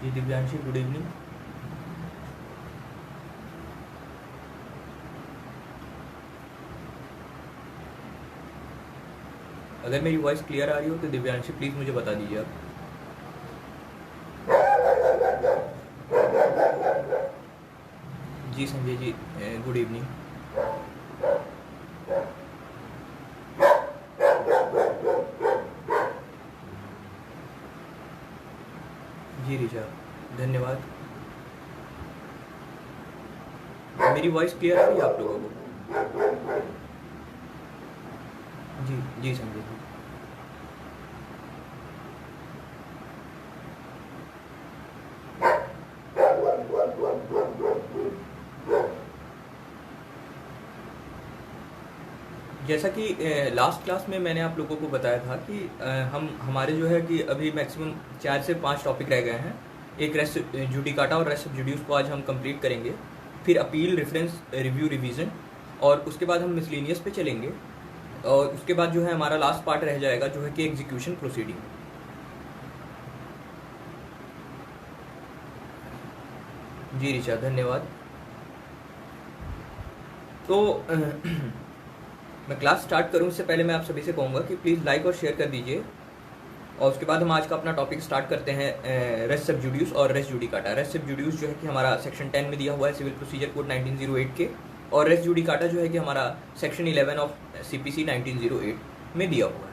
जी Divyanshi, good evening. अगर मेरी voice clear आ रही हो तो दिव्यांशी प्लीज़ मुझे बता दीजिए आप। जी संजय जी, गुड इवनिंग। जी ऋचा, धन्यवाद। मेरी वॉइस क्लियर आ रही है आप लोगों को? जी जी संजय जी। जैसा कि लास्ट क्लास में मैंने आप लोगों को बताया था कि हम हमारे जो है कि अभी मैक्सिमम 4 से 5 टॉपिक रह गए हैं। एक रेस जुडिकाटा और रेस सब्जुडियूस को आज हम कंप्लीट करेंगे, फिर अपील, रेफरेंस, रिव्यू, रिवीजन, और उसके बाद हम मिसलेनियस पे चलेंगे, और उसके बाद जो है हमारा लास्ट पार्ट रह जाएगा जो है कि एग्जीक्यूशन प्रोसीडिंग। जी ऋचा, धन्यवाद। तो मैं क्लास स्टार्ट करूं उससे पहले मैं आप सभी से कहूँगा कि प्लीज़ लाइक और शेयर कर दीजिए, और उसके बाद हम आज का अपना टॉपिक स्टार्ट करते हैं। रेस सब्जुडियूस और रेस जुडिकाटा। रेस सब्जुडियूस जो है कि हमारा सेक्शन 10 में दिया हुआ है सिविल प्रोसीजर कोड 1908 के, और रेस जुडिकाटा जो है कि हमारा सेक्शन 11 ऑफ CPC 1908 में दिया हुआ है।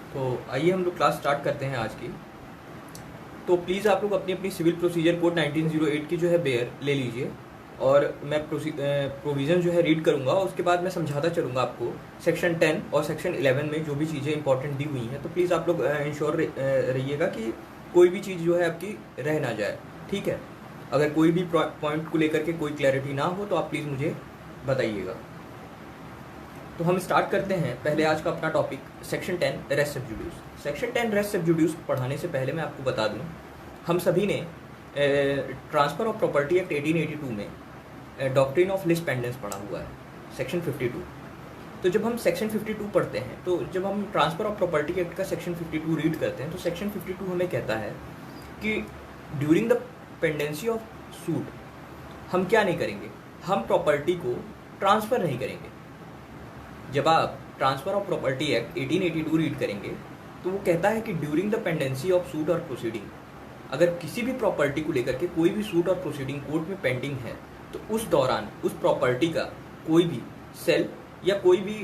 तो आइए हम लोग क्लास स्टार्ट करते हैं आज की। तो प्लीज़ आप लोग अपनी अपनी सिविल प्रोसीजर कोड 1908 की जो है बेयर ले लीजिए, और मैं प्रोविज़न जो है रीड करूंगा, उसके बाद मैं समझाता चलूँगा आपको सेक्शन 10 और सेक्शन 11 में जो भी चीज़ें इंपॉर्टेंट दी हुई हैं। तो प्लीज़ आप लोग इंश्योर रहिएगा कि कोई भी चीज़ जो है आपकी रह ना जाए, ठीक है। अगर कोई भी पॉइंट को लेकर के कोई क्लैरिटी ना हो तो आप प्लीज़ मुझे बताइएगा। तो हम स्टार्ट करते हैं पहले आज का अपना topic, section 10 res sub judice. Section 10 res sub judice पढ़ाने से पहले मैं आपको बता दूं, हम सभी ने ट्रांसफ़र ऑफ प्रॉपर्टी एक्ट 1882 में डॉक्ट्रिन ऑफ लिस्ट पेंडेंस पढ़ा हुआ है, सेक्शन 52। तो जब हम सेक्शन 52 पढ़ते हैं, तो जब हम ट्रांसफ़र ऑफ प्रॉपर्टी एक्ट का सेक्शन 52 रीड करते हैं, तो सेक्शन 52 हमें कहता है कि during the pendency of suit हम क्या नहीं करेंगे, हम प्रॉपर्टी को ट्रांसफ़र नहीं करेंगे। जब आप transfer of property act 1882 read करेंगे तो वो कहता है कि during the pendency of suit और प्रोसीडिंग, अगर किसी भी प्रॉपर्टी को लेकर के कोई भी सूट और प्रोसीडिंग कोर्ट में पेंडिंग है, तो उस दौरान उस प्रॉपर्टी का कोई भी सेल या कोई भी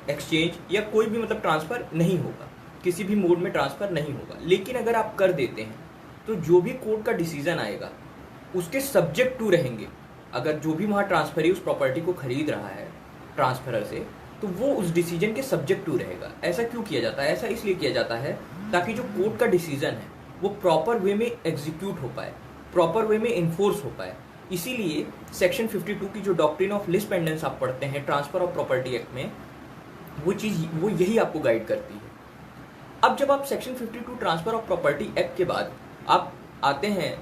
एक्सचेंज या कोई भी मतलब ट्रांसफ़र नहीं होगा, किसी भी मोड में ट्रांसफ़र नहीं होगा। लेकिन अगर आप कर देते हैं तो जो भी कोर्ट का डिसीजन आएगा उसके सब्जेक्ट टू रहेंगे। अगर जो भी वहाँ ट्रांसफरी उस प्रॉपर्टी को खरीद रहा है ट्रांसफरर से, तो वो उस डिसीजन के सब्जेक्ट टू रहेगा। ऐसा क्यों किया जाता है? ऐसा इसलिए किया जाता है ताकि जो कोर्ट का डिसीजन है वो प्रॉपर वे में एग्जीक्यूट हो पाए, प्रॉपर वे में इन्फोर्स हो पाए। इसीलिए सेक्शन 52 की जो डॉक्ट्रिन ऑफ लिस्ट पेंडेंस आप पढ़ते हैं ट्रांसफर ऑफ प्रॉपर्टी एक्ट में, वो यही आपको गाइड करती है। अब जब आप section 52 transfer of property act के बाद आप आते हैं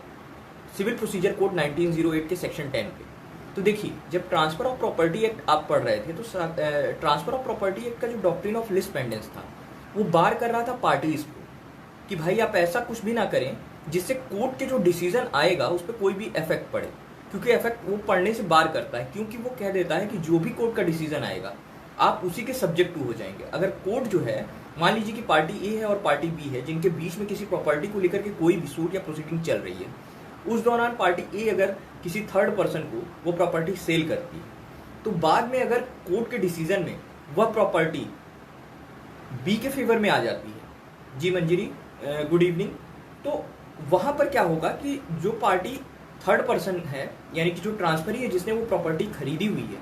सिविल प्रोसीजर कोड 1908 के सेक्शन 10 पे, तो देखिए जब ट्रांसफर ऑफ प्रॉपर्टी एक्ट आप पढ़ रहे थे तो ट्रांसफर ऑफ प्रॉपर्टी एक्ट का जो डॉक्ट्रिन ऑफ लिस्ट पेंडेंस था वो बार कर रहा था पार्टीज को कि भाई आप ऐसा कुछ भी ना करें जिससे कोर्ट के जो डिसीजन आएगा उस पर कोई भी इफेक्ट पड़े, क्योंकि इफेक्ट वो पढ़ने से बार करता है, क्योंकि वो कह देता है कि जो भी कोर्ट का डिसीजन आएगा आप उसी के सब्जेक्ट टू हो जाएंगे। अगर कोर्ट जो है, मान लीजिए कि पार्टी ए है और पार्टी बी है, जिनके बीच में किसी प्रॉपर्टी को लेकर के कोई भी सूट या प्रोसीडिंग चल रही है, उस दौरान पार्टी ए अगर किसी थर्ड पर्सन को वो प्रॉपर्टी सेल करती है, तो बाद में अगर कोर्ट के डिसीजन में वह प्रॉपर्टी बी के फेवर में आ जाती है, जी मंजरी गुड इवनिंग, तो वहां पर क्या होगा कि जो पार्टी थर्ड पर्सन है, यानी कि जो ट्रांसफरी है जिसने वो प्रॉपर्टी खरीदी हुई है,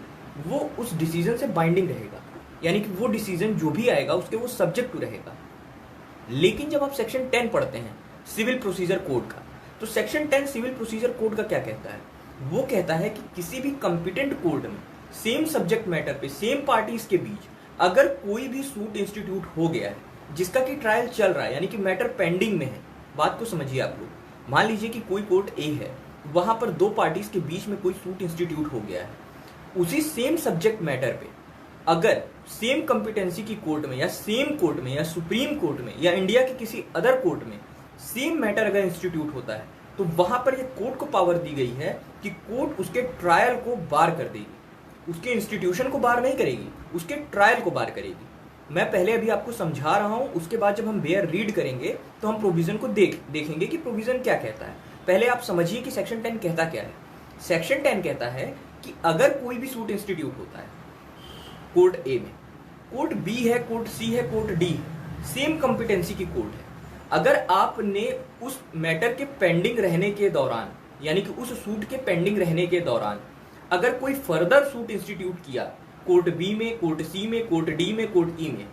वो उस डिसीजन से बाइंडिंग रहेगा, यानी कि वो डिसीजन जो भी आएगा उसके वो सब्जेक्ट टू रहेगा। लेकिन जब आप सेक्शन 10 पढ़ते हैं सिविल प्रोसीजर कोड का, तो सेक्शन 10 सिविल प्रोसीजर कोड का क्या कहता है? वो कहता है कि किसी भी कंपिटेंट कोर्ट में सेम सब्जेक्ट मैटर पे सेम पार्टीज के बीच अगर कोई भी सूट इंस्टीट्यूट हो गया है जिसका कि ट्रायल चल रहा है, यानी कि मैटर पेंडिंग में है, बात को समझिए आप लोग। मान लीजिए कि कोई कोर्ट ए है, वहां पर दो पार्टीज के बीच में कोई सूट इंस्टीट्यूट हो गया है, उसी सेम सब्जेक्ट मैटर पे अगर सेम कॉम्पिटेंसी की कोर्ट में या सेम कोर्ट में या सुप्रीम कोर्ट में या इंडिया के किसी अदर कोर्ट में सेम मैटर अगर इंस्टीट्यूट होता है, तो वहां पर ये कोर्ट को पावर दी गई है कि कोर्ट उसके ट्रायल को बार कर देगी, उसके इंस्टीट्यूशन को बार नहीं करेगी, उसके ट्रायल को बार करेगी। मैं पहले अभी आपको समझा रहा हूं, उसके बाद जब हम बेयर रीड करेंगे तो हम प्रोविजन को देखेंगे कि प्रोविजन क्या कहता है। पहले आप समझिए कि सेक्शन 10 कहता क्या है। सेक्शन 10 कहता है कि अगर कोई भी सूट इंस्टीट्यूट होता है कोर्ट ए में, कोर्ट बी है, कोर्ट सी है, कोर्ट डी है, सेम कॉम्पिटेंसी की कोर्ट है, अगर आपने उस मैटर के पेंडिंग रहने के दौरान, यानी कि उस सूट के पेंडिंग रहने के दौरान अगर कोई फर्दर सूट इंस्टीट्यूट किया कोर्ट बी में, कोर्ट सी में, कोर्ट डी में, कोर्ट ई में,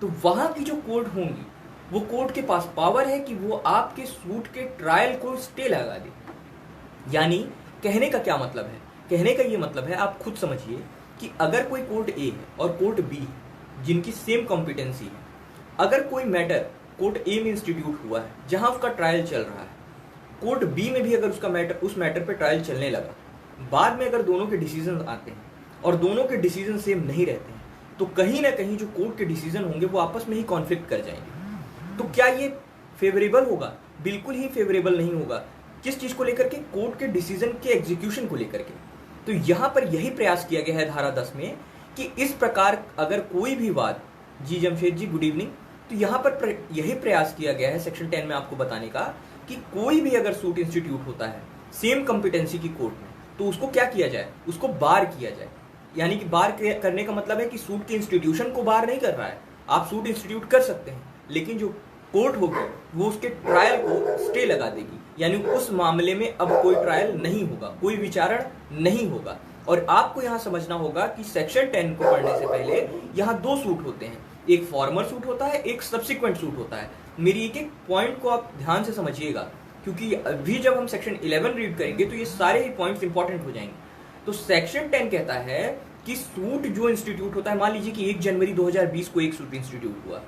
तो वहां की जो कोर्ट होंगी वो कोर्ट के पास पावर है कि वो आपके सूट के ट्रायल को स्टे लगा दे। यानी कहने का क्या मतलब है? कहने का ये मतलब है, आप खुद समझिए कि अगर कोई कोर्ट ए है और कोर्ट बी है जिनकी सेम कॉम्पिटेंसी है, अगर कोई मैटर कोर्ट ए में इंस्टीट्यूट हुआ है जहां उसका ट्रायल चल रहा है, कोर्ट बी में भी अगर उसका मैटर उस मैटर पे ट्रायल चलने लगा, बाद में अगर दोनों के डिसीजन आते हैं और दोनों के डिसीजन सेम नहीं रहते हैं, तो कहीं ना कहीं जो कोर्ट के डिसीजन होंगे वो आपस में ही कॉन्फ्लिक्ट कर जाएंगे। तो क्या ये फेवरेबल होगा? बिल्कुल ही फेवरेबल नहीं होगा। किस चीज को लेकर के? कोर्ट के डिसीजन के एग्जीक्यूशन को लेकर के। तो यहां पर यही प्रयास किया गया है धारा 10 में कि इस प्रकार अगर कोई भी वाद, जी जमशेद जी गुड इवनिंग, तो यहां पर यही प्रयास किया गया है सेक्शन 10 में आपको बताने का कि कोई भी अगर सूट इंस्टीट्यूट होता है सेम कॉम्पिटेंसी की कोर्ट में, तो उसको क्या किया जाए? उसको बार किया जाए। यानी कि बार करने का मतलब है कि सूट के इंस्टीट्यूशन को बार नहीं कर रहा है। आप सूट इंस्टीट्यूट कर सकते हैं, लेकिन जो कोर्ट होगी वो उसके ट्रायल को स्टे लगा देगी, यानी उस मामले में अब कोई ट्रायल नहीं होगा, कोई विचारण नहीं होगा। और आपको यहां समझना होगा कि सेक्शन 10 को पढ़ने से पहले यहां दो सूट होते हैं, एक फॉर्मर सूट होता है, एक सब्सिक्वेंट सूट होता है। मेरी एक एक पॉइंट को आप ध्यान से समझिएगा, क्योंकि अभी जब हम सेक्शन 11 रीड करेंगे तो ये सारे ही पॉइंट्स इंपॉर्टेंट हो जाएंगे। तो सेक्शन 10 कहता है कि सूट जो इंस्टीट्यूट होता है, मान लीजिए कि 1 जनवरी 2020 को एक सूट इंस्टीट्यूट हुआ,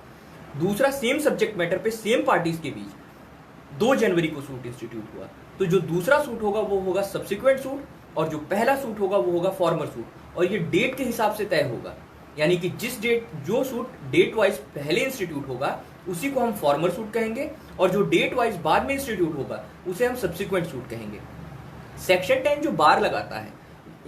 दूसरा सेम सब्जेक्ट मैटर पे सेम पार्टीज के बीच 2 जनवरी को सूट इंस्टीट्यूट हुआ, तो जो दूसरा सूट होगा वो होगा सब्सिक्वेंट सूट और जो पहला सूट होगा वो होगा फॉर्मर सूट। और ये डेट के हिसाब से तय होगा, यानी कि जिस डेट जो सूट डेट वाइज पहले इंस्टीट्यूट होगा उसी को हम फॉर्मर सूट कहेंगे, और जो डेट वाइज बाद में इंस्टीट्यूट होगा उसे हम सब्सिक्वेंट सूट कहेंगे। सेक्शन 10 जो बार लगाता है,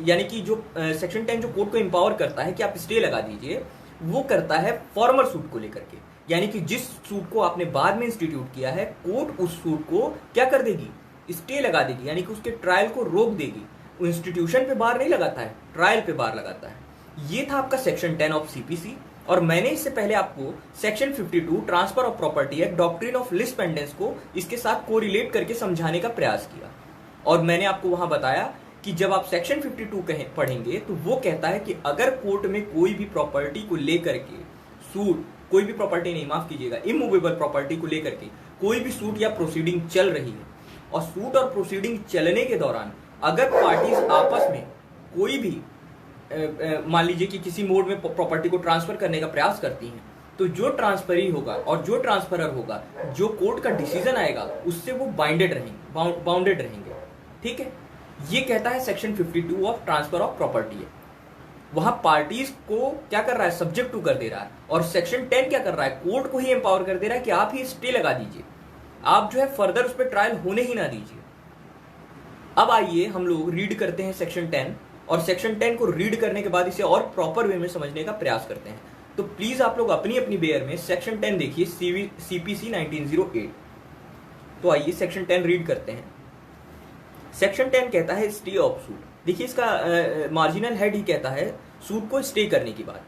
यानी कि जो सेक्शन 10 जो कोर्ट को एम्पावर करता है कि आप स्टे लगा दीजिए, वो करता है फॉर्मर सूट को लेकर के। यानी कि जिस सूट को आपने बाद में इंस्टीट्यूट किया है, कोर्ट उस सूट को क्या कर देगी? स्टे लगा देगी, यानी कि उसके ट्रायल को रोक देगी। वो इंस्टीट्यूशन पे बार नहीं लगाता है, ट्रायल पे बार लगाता है। ये था आपका सेक्शन 10 ऑफ सीपीसी। और मैंने इससे पहले आपको section 52 transfer of property act doctrine of list pendens को इसके साथ कोरिलेट करके समझाने का प्रयास किया, और मैंने आपको वहां बताया कि जब आप सेक्शन 52 पढ़ेंगे तो वो कहता है कि अगर कोर्ट में कोई भी प्रॉपर्टी को लेकर के सूट, कोई भी प्रॉपर्टी नहीं, माफ कीजिएगा, इमूवेबल प्रॉपर्टी को लेकर के कोई भी सूट या प्रोसीडिंग चल रही है, और सूट और प्रोसीडिंग चलने के दौरान अगर पार्टीज आपस में कोई भी मान लीजिए कि किसी मोड में प्रॉपर्टी को ट्रांसफर करने का प्रयास करती हैं, तो जो ट्रांसफरी होगा और जो ट्रांसफरर होगा, जो कोर्ट का डिसीजन आएगा उससे वो बाउंडेड रहेंगे। ठीक है, ये कहता है section 52 of transfer of property है। वहां पार्टीज को क्या कर रहा है? सब्जेक्ट टू कर दे रहा है। और सेक्शन 10 क्या कर रहा है? कोर्ट को ही एम्पावर कर दे रहा है कि आप ही स्टे लगा दीजिए, आप जो है फर्दर उस पर ट्रायल होने ही ना दीजिए। अब आइए हम लोग रीड करते हैं सेक्शन 10 और सेक्शन 10 को रीड करने के बाद इसे और प्रॉपर वे में समझने का प्रयास करते हैं। तो प्लीज आप लोग अपनी अपनी बेयर में सेक्शन 10 देखिए, CPC 1908। तो आइए सेक्शन 10 रीड करते हैं। सेक्शन 10 कहता है स्टे ऑफ सूट। देखिए इसका मार्जिनल हेड ही कहता है सूट को स्टे करने की बात।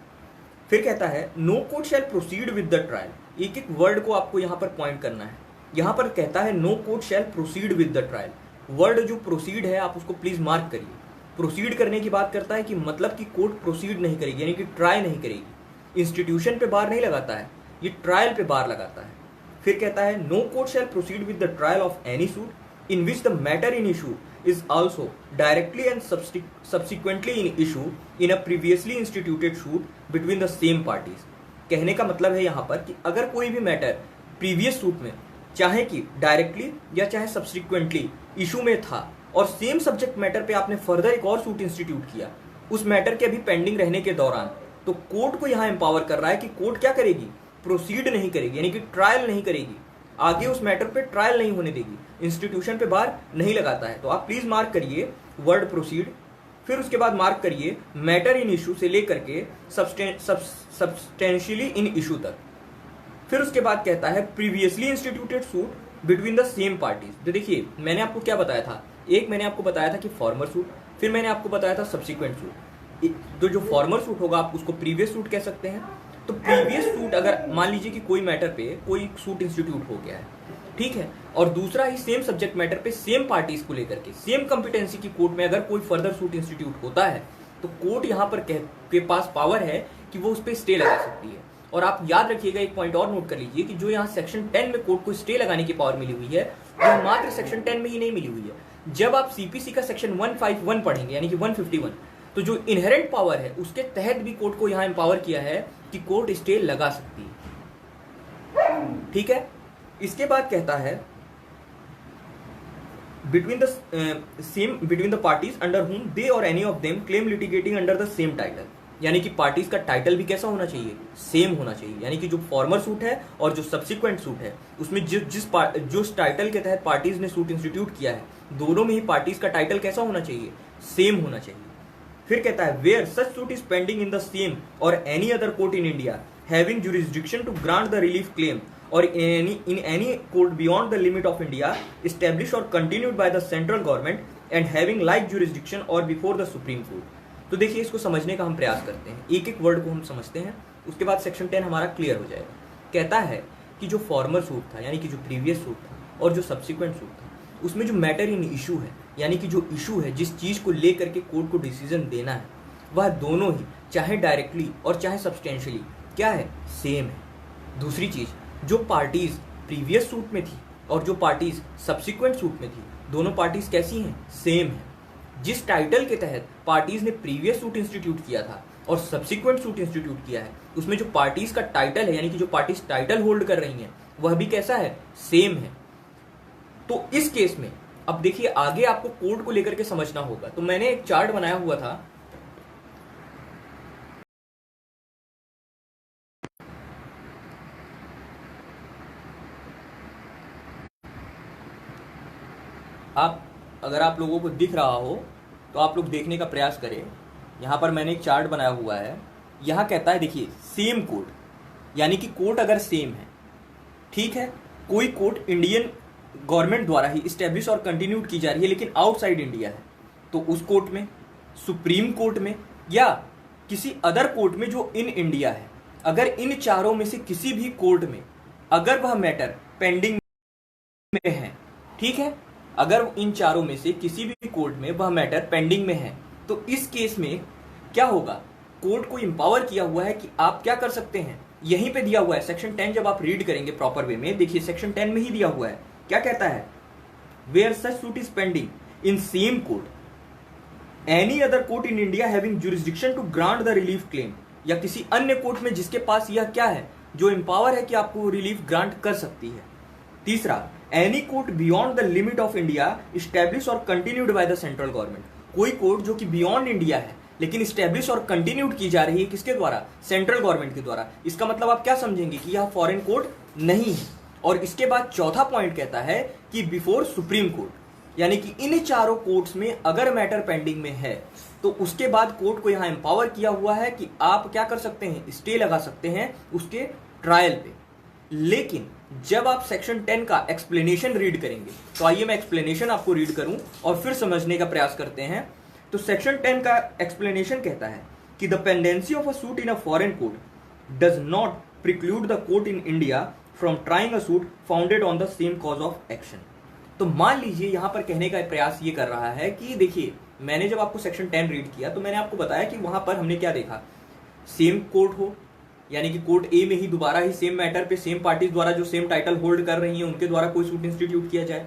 फिर कहता है no court shall proceed with the trial. एक एक वर्ड को आपको यहाँ पर पॉइंट करना है। यहाँ पर कहता है no court shall proceed with the trial. Word जो प्रोसीड है आप उसको प्लीज मार्क करिए। प्रोसीड करने की बात करता है कि मतलब कि कोर्ट प्रोसीड नहीं करेगी, यानी कि ट्राई नहीं करेगी। इंस्टीट्यूशन पे बार नहीं लगाता है, ये ट्रायल पे बार लगाता है। फिर कहता है no court shall proceed with the trial of any suit in which the matter in issue is also directly and subsequently in issue in a previously instituted suit between the same parties। कहने का मतलब है यहाँ पर कि अगर कोई भी मैटर प्रीवियस सूट में चाहे कि डायरेक्टली या चाहे सब्सिक्वेंटली इशू में था और सेम सब्जेक्ट मैटर पे आपने फर्दर एक और सूट इंस्टीट्यूट किया उस मैटर के अभी पेंडिंग रहने के दौरान, तो कोर्ट को यहाँ एम्पावर कर रहा है कि कोर्ट क्या करेगी, प्रोसीड नहीं करेगी, यानी कि ट्रायल नहीं करेगी, आगे उस मैटर पे ट्रायल नहीं होने देगी, इंस्टीट्यूशन पे बार नहीं लगाता है। तो आप प्लीज मार्क करिए वर्ड प्रोसीड। फिर उसके बाद मार्क करिए मैटर इन इशू से लेकर के सब्सटेंशियली इन इशू तक। फिर उसके बाद कहता है previously instituted suit between the same parties. तो देखिए मैंने आपको क्या बताया था, एक मैंने आपको बताया था कि फॉर्मर सूट, फिर मैंने आपको बताया था सब्सिक्वेंट सूट। तो जो फॉर्मर सूट होगा आप उसको प्रीवियस सूट कह सकते हैं। तो प्रीवियस सूट अगर मान लीजिए कि कोई मैटर पे कोई सूट इंस्टीट्यूट हो गया है, ठीक है, और दूसरा ही सेम सब्जेक्ट मैटर पे सेम पार्टीज को लेकर के सेम कॉम्पिटेंसी की कोर्ट में अगर कोई फर्दर सूट इंस्टीट्यूट होता है तो कोर्ट यहाँ पर के पास पावर है कि वो उस पर स्टे लगा सकती है। और आप याद रखिएगा, एक पॉइंट और नोट कर लीजिए कि जो यहाँ सेक्शन 10 में कोर्ट को स्टे लगाने की पावर मिली हुई है वो मात्र सेक्शन 10 में ही नहीं मिली हुई है। जब आप सीपीसी का सेक्शन 151 पढ़ेंगे यानी कि 151, तो जो इनहेरेंट पावर है उसके तहत भी कोर्ट को यहाँ एम्पावर किया है कि कोर्ट स्टे लगा सकती है, ठीक है। इसके बाद कहता है बिटवीन द पार्टीज अंडर हुम दे और any of them claim litigating under the same title. यानी कि पार्टीज का टाइटल भी कैसा होना चाहिए, सेम होना चाहिए। यानी कि जो फॉर्मर सूट है और जो सब्सिक्वेंट सूट है उसमें जिस टाइटल के तहत पार्टीज ने सूट इंस्टीट्यूट किया है दोनों में ही पार्टीज का टाइटल कैसा होना चाहिए, सेम होना चाहिए। फिर कहता है where such suit is pending in the same और any other court in India having jurisdiction to grant the relief claim or in any court beyond the limit of India established or continued by the central government and having like jurisdiction or before the Supreme Court। तो देखिए इसको समझने का हम प्रयास करते हैं, एक एक वर्ड को हम समझते हैं, उसके बाद सेक्शन 10 हमारा क्लियर हो जाएगा। कहता है कि जो फॉर्मर सूट था यानी कि जो प्रीवियस सूट था और जो सब्सिक्वेंट सूट था उसमें जो मैटर इन इशू है यानी कि जो इशू है जिस चीज को लेकर के कोर्ट को डिसीजन देना है वह दोनों ही चाहे डायरेक्टली और चाहे सब्सटेंशियली क्या है, सेम है। दूसरी चीज, जो पार्टीज प्रीवियस सूट में थी और जो पार्टीज सब्सिक्वेंट सूट में थी दोनों पार्टीज कैसी हैं, सेम है। जिस टाइटल के तहत पार्टीज ने प्रीवियस सूट इंस्टीट्यूट किया था और सब्सिक्वेंट सूट इंस्टीट्यूट किया है उसमें जो पार्टीज का टाइटल है यानी कि जो पार्टीज टाइटल होल्ड कर रही हैं वह भी कैसा है, सेम है। तो इस केस में अब देखिए आगे आपको कोर्ट को लेकर के समझना होगा। तो मैंने एक चार्ट बनाया हुआ था, अगर आप लोगों को दिख रहा हो तो आप लोग देखने का प्रयास करें। यहाँ पर मैंने एक चार्ट बनाया हुआ है, यहाँ कहता है देखिए सेम कोर्ट यानी कि कोर्ट अगर सेम है, ठीक है, कोई कोर्ट इंडियन गवर्नमेंट द्वारा ही इस्टेब्लिश और कंटिन्यूड की जा रही है लेकिन आउटसाइड इंडिया है, तो उस कोर्ट में, सुप्रीम कोर्ट में या किसी अदर कोर्ट में जो इन इंडिया है, अगर इन चारों में से किसी भी कोर्ट में अगर वह मैटर पेंडिंग में है, ठीक है, अगर इन चारों में से किसी भी कोर्ट में वह मैटर पेंडिंग में है तो इस केस में क्या होगा, कोर्ट को एम्पावर किया हुआ है कि आप क्या कर सकते हैं, यहीं पे दिया हुआ है सेक्शन 10 जब आप रीड करेंगे प्रॉपर वे में, देखिए सेक्शन 10 में ही दिया हुआ है, क्या कहता है, where such suit is pending in same court any other court in India having jurisdiction to grant the relief claim, या किसी अन्य कोर्ट में जिसके पास यह क्या है, जो एम्पावर है कि आपको रिलीफ ग्रांट कर सकती है। तीसरा, any court beyond the limit of India establish और continued by the central government, कोई कोर्ट जो कि बियॉन्ड इंडिया है लेकिन इस्टेब्लिश और कंटिन्यूड की जा रही है किसके द्वारा, सेंट्रल गवर्नमेंट के द्वारा। इसका मतलब आप क्या समझेंगे कि यह फॉरेन कोर्ट नहीं है। और इसके बाद चौथा पॉइंट कहता है कि बिफोर सुप्रीम कोर्ट, यानी कि इन चारों कोर्ट्स में अगर मैटर पेंडिंग में है तो उसके बाद कोर्ट को यहां एम्पावर किया हुआ है कि आप क्या कर सकते हैं, स्टे लगा सकते हैं उसके ट्रायल पे। लेकिन जब आप सेक्शन 10 का एक्सप्लेनेशन रीड करेंगे, तो आइए मैं एक्सप्लेनेशन आपको रीड करूं और फिर समझने का प्रयास करते हैं। तो सेक्शन 10 का एक्सप्लेनेशन कहता है कि the pendency of a suit in a foreign court does not preclude the court in India from trying a suit founded on the same cause of action. तो मान लीजिए यहां पर कहने का प्रयास ये कर रहा है कि देखिए, मैंने जब आपको सेक्शन 10 रीड किया तो मैंने आपको बताया कि वहां पर हमने क्या देखा, सेम कोर्ट हो, यानी कि कोर्ट ए में ही दोबारा ही सेम मैटर पे सेम पार्टीज द्वारा जो सेम टाइटल होल्ड कर रही हैं उनके द्वारा कोई सूट इंस्टीट्यूट किया जाए,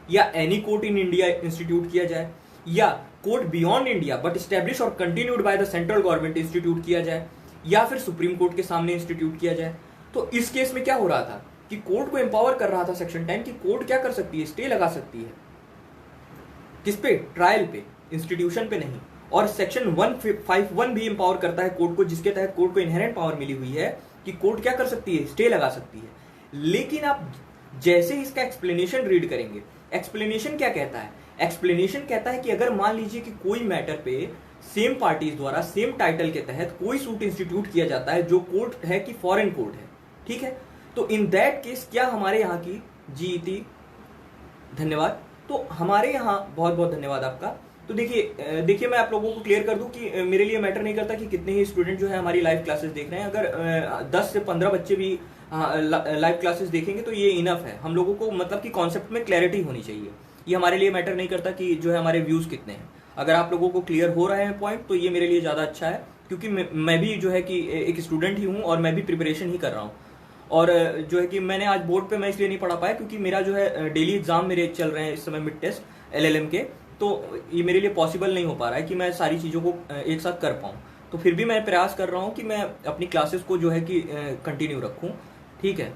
या any court in India institute किया जाए, या court beyond India but establish और continued by the central government institute किया जाए, या फिर सुप्रीम कोर्ट के सामने इंस्टीट्यूट किया जाए। तो इस केस में क्या हो रहा था कि कोर्ट को एम्पावर कर रहा था सेक्शन 10 कि कोर्ट क्या कर सकती है, स्टे लगा सकती है। किस पे? ट्रायल पे, इंस्टीट्यूशन पे नहीं। और सेक्शन 151 भी एम्पावर करता है कोर्ट को, जिसके तहत कोर्ट को इनहेरेंट पावर मिली हुई है कि कोर्ट क्या कर सकती है, स्टे लगा सकती है। लेकिन आप जैसे इसका एक्सप्लेनेशन रीड करेंगे, एक्सप्लेनेशन क्या कहता है? एक्सप्लेनेशन कहता है कि अगर मान लीजिए कि कोई मैटर पे सेम पार्टीज द्वारा सेम टाइटल के तहत कोई सूट इंस्टीट्यूट किया जाता है जो कोर्ट है कि फॉरेन कोर्ट है, ठीक है, तो इन दैट केस क्या हमारे यहाँ की जीती, धन्यवाद। तो हमारे यहाँ बहुत बहुत धन्यवाद आपका। तो देखिए मैं आप लोगों को क्लियर कर दूं कि मेरे लिए मैटर नहीं करता कि कितने ही स्टूडेंट जो है हमारी लाइव क्लासेस देख रहे हैं। अगर 10 से 15 बच्चे भी लाइव क्लासेस देखेंगे तो ये इनफ है। हम लोगों को मतलब कि कॉन्सेप्ट में क्लैरिटी होनी चाहिए। ये हमारे लिए मैटर नहीं करता कि जो है हमारे व्यूज कितने हैं। अगर आप लोगों को क्लियर हो रहे हैं पॉइंट तो ये मेरे लिए ज़्यादा अच्छा है, क्योंकि मैं भी जो है कि एक स्टूडेंट ही हूँ और मैं भी प्रिपरेशन ही कर रहा हूँ। और जो है कि मैंने आज बोर्ड पे मैं इसलिए नहीं पढ़ा पाया क्योंकि मेरा जो है डेली एग्जाम मेरे चल रहे हैं इस समय, मिड टेस्ट LLM के, तो ये मेरे लिए पॉसिबल नहीं हो पा रहा है कि मैं सारी चीज़ों को एक साथ कर पाऊँ। तो फिर भी मैं प्रयास कर रहा हूँ कि मैं अपनी क्लासेस को जो है कि कंटिन्यू रखूँ। ठीक है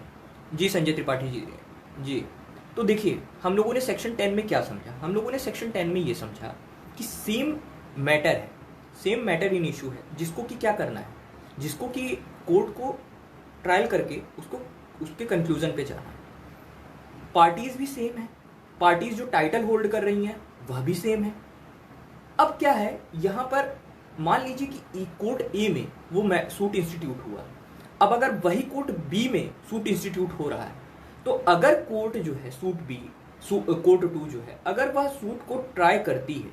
जी संजय त्रिपाठी जी। तो देखिए हम लोगों ने सेक्शन 10 में क्या समझा? हम लोगों ने सेक्शन 10 में ये समझा कि सेम मैटर है, सेम मैटर इन इशू है, जिसको कि क्या करना है, जिसको कि कोर्ट को ट्रायल करके उसको उसके कंक्लूजन पे जाना है। पार्टीज भी सेम है, पार्टीज जो टाइटल होल्ड कर रही हैं वह भी सेम है। अब क्या है यहाँ पर, मान लीजिए कि कोर्ट ए में वो सूट इंस्टीट्यूट हुआ, अब अगर वही कोर्ट बी में सूट इंस्टीट्यूट हो रहा है, तो अगर कोर्ट जो है सूट बी कोर्ट 2 जो है, अगर वह सूट को ट्राई करती है,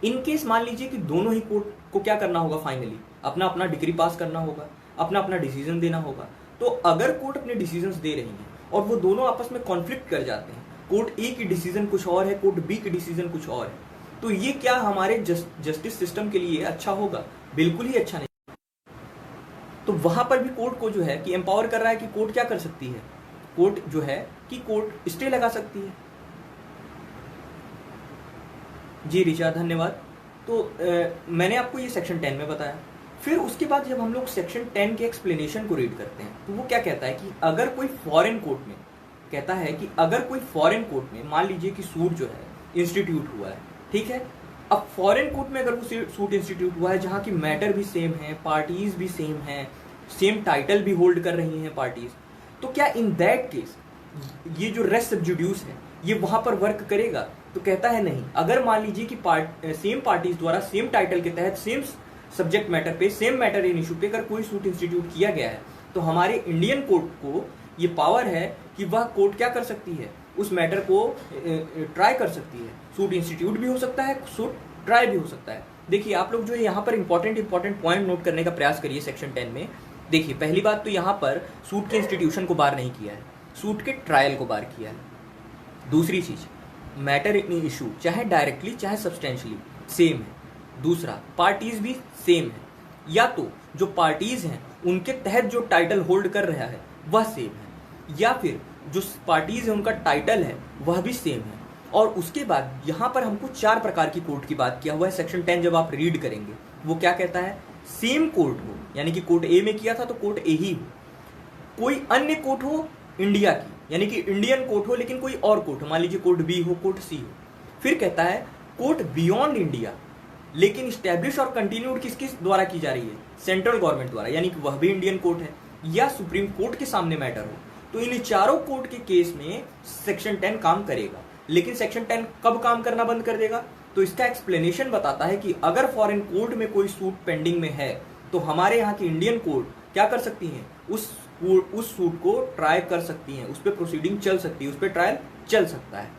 इन केस मान लीजिए कि दोनों ही कोर्ट को क्या करना होगा, फाइनली अपना अपना डिग्री पास करना होगा, अपना अपना डिसीजन देना होगा। तो अगर कोर्ट अपने डिसीजंस दे रही है और वो दोनों आपस में कॉन्फ्लिक्ट कर जाते हैं, कोर्ट ए की डिसीजन कुछ और है, कोर्ट बी की डिसीजन कुछ और है, तो ये क्या हमारे जस्टिस सिस्टम के लिए अच्छा होगा? बिल्कुल ही अच्छा नहीं। तो वहां पर भी कोर्ट को जो है कि एम्पावर कर रहा है कि कोर्ट क्या कर सकती है, कोर्ट जो है कि कोर्ट स्टे लगा सकती है। जी ऋचा धन्यवाद। तो मैंने आपको ये सेक्शन 10 में बताया। फिर उसके बाद जब हम लोग सेक्शन 10 के एक्सप्लेनेशन को रीड करते हैं तो वो क्या कहता है कि अगर कोई फॉरेन कोर्ट में, कहता है कि अगर कोई फॉरेन कोर्ट में मान लीजिए कि सूट जो है इंस्टीट्यूट हुआ है, ठीक है, अब फॉरेन कोर्ट में अगर वो सूट इंस्टीट्यूट हुआ है जहाँ की मैटर भी सेम है, पार्टीज भी सेम है, सेम टाइटल भी होल्ड कर रही हैं पार्टीज, तो क्या इन दैट केस ये जो रेस्ट सब्जुड्यूस है ये वहां पर वर्क करेगा? तो कहता है नहीं। अगर मान लीजिए कि सेम पार्टीज द्वारा सेम टाइटल के तहत सेम सब्जेक्ट मैटर पे, सेम मैटर इन इशू पे अगर कोई सूट इंस्टीट्यूट किया गया है, तो हमारे इंडियन कोर्ट को ये पावर है कि वह कोर्ट क्या कर सकती है, उस मैटर को ट्राई कर सकती है। सूट इंस्टीट्यूट भी हो सकता है, सूट ट्राई भी हो सकता है। देखिए आप लोग जो है यहाँ पर इंपॉर्टेंट पॉइंट नोट करने का प्रयास करिए सेक्शन 10 में। देखिए पहली बात तो यहाँ पर सूट के इंस्टीट्यूशन को बार नहीं किया है, सूट के ट्रायल को बार किया है। दूसरी चीज, मैटर इन इशू चाहे डायरेक्टली चाहे सब्सटेंशियली सेम है। दूसरा, पार्टीज भी सेम है, या तो जो पार्टीज हैं उनके तहत जो टाइटल होल्ड कर रहा है वह सेम है, या फिर जो पार्टीज है उनका टाइटल है वह भी सेम है। और उसके बाद यहाँ पर हमको 4 प्रकार की कोर्ट की बात किया हुआ है सेक्शन 10। जब आप रीड करेंगे वो क्या कहता है, सेम कोर्ट हो, यानी कि कोर्ट ए में किया था तो कोर्ट ए ही हो, कोई अन्य कोर्ट हो इंडिया की, यानी कि इंडियन कोर्ट हो लेकिन कोई और कोर्ट हो, मान लीजिए कोर्ट बी हो, कोर्ट सी हो। फिर कहता है कोर्ट बियॉन्ड इंडिया, लेकिन स्टैब्लिश और कंटिन्यूड किसके द्वारा की जा रही है, सेंट्रल गवर्नमेंट द्वारा, यानी कि वह भी इंडियन कोर्ट है, या सुप्रीम कोर्ट के सामने मैटर हो। तो इन चारों कोर्ट के केस में सेक्शन 10 काम करेगा। लेकिन सेक्शन 10 कब काम करना बंद कर देगा? तो इसका एक्सप्लेनेशन बताता है कि अगर फॉरेन कोर्ट में कोई सूट पेंडिंग में है तो हमारे यहाँ की इंडियन कोर्ट क्या कर सकती हैं, उस सूट को ट्राई कर सकती हैं, उस पर प्रोसीडिंग चल सकती है, उस पर ट्रायल चल सकता है।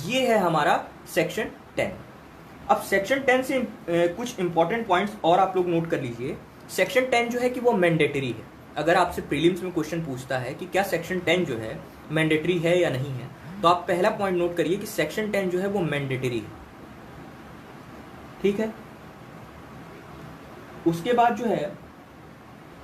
ये है हमारा सेक्शन 10। अब सेक्शन 10 से कुछ इंपॉर्टेंट पॉइंट्स और आप लोग नोट कर लीजिए। सेक्शन 10 जो है कि वो मैंडेटरी है। अगर आपसे प्रीलिम्स में क्वेश्चन पूछता है कि क्या सेक्शन 10 जो है मैंडेटरी है या नहीं है, तो आप पहला पॉइंट नोट करिए कि सेक्शन 10 जो है वो मैंडेटरी है। ठीक है। उसके बाद जो है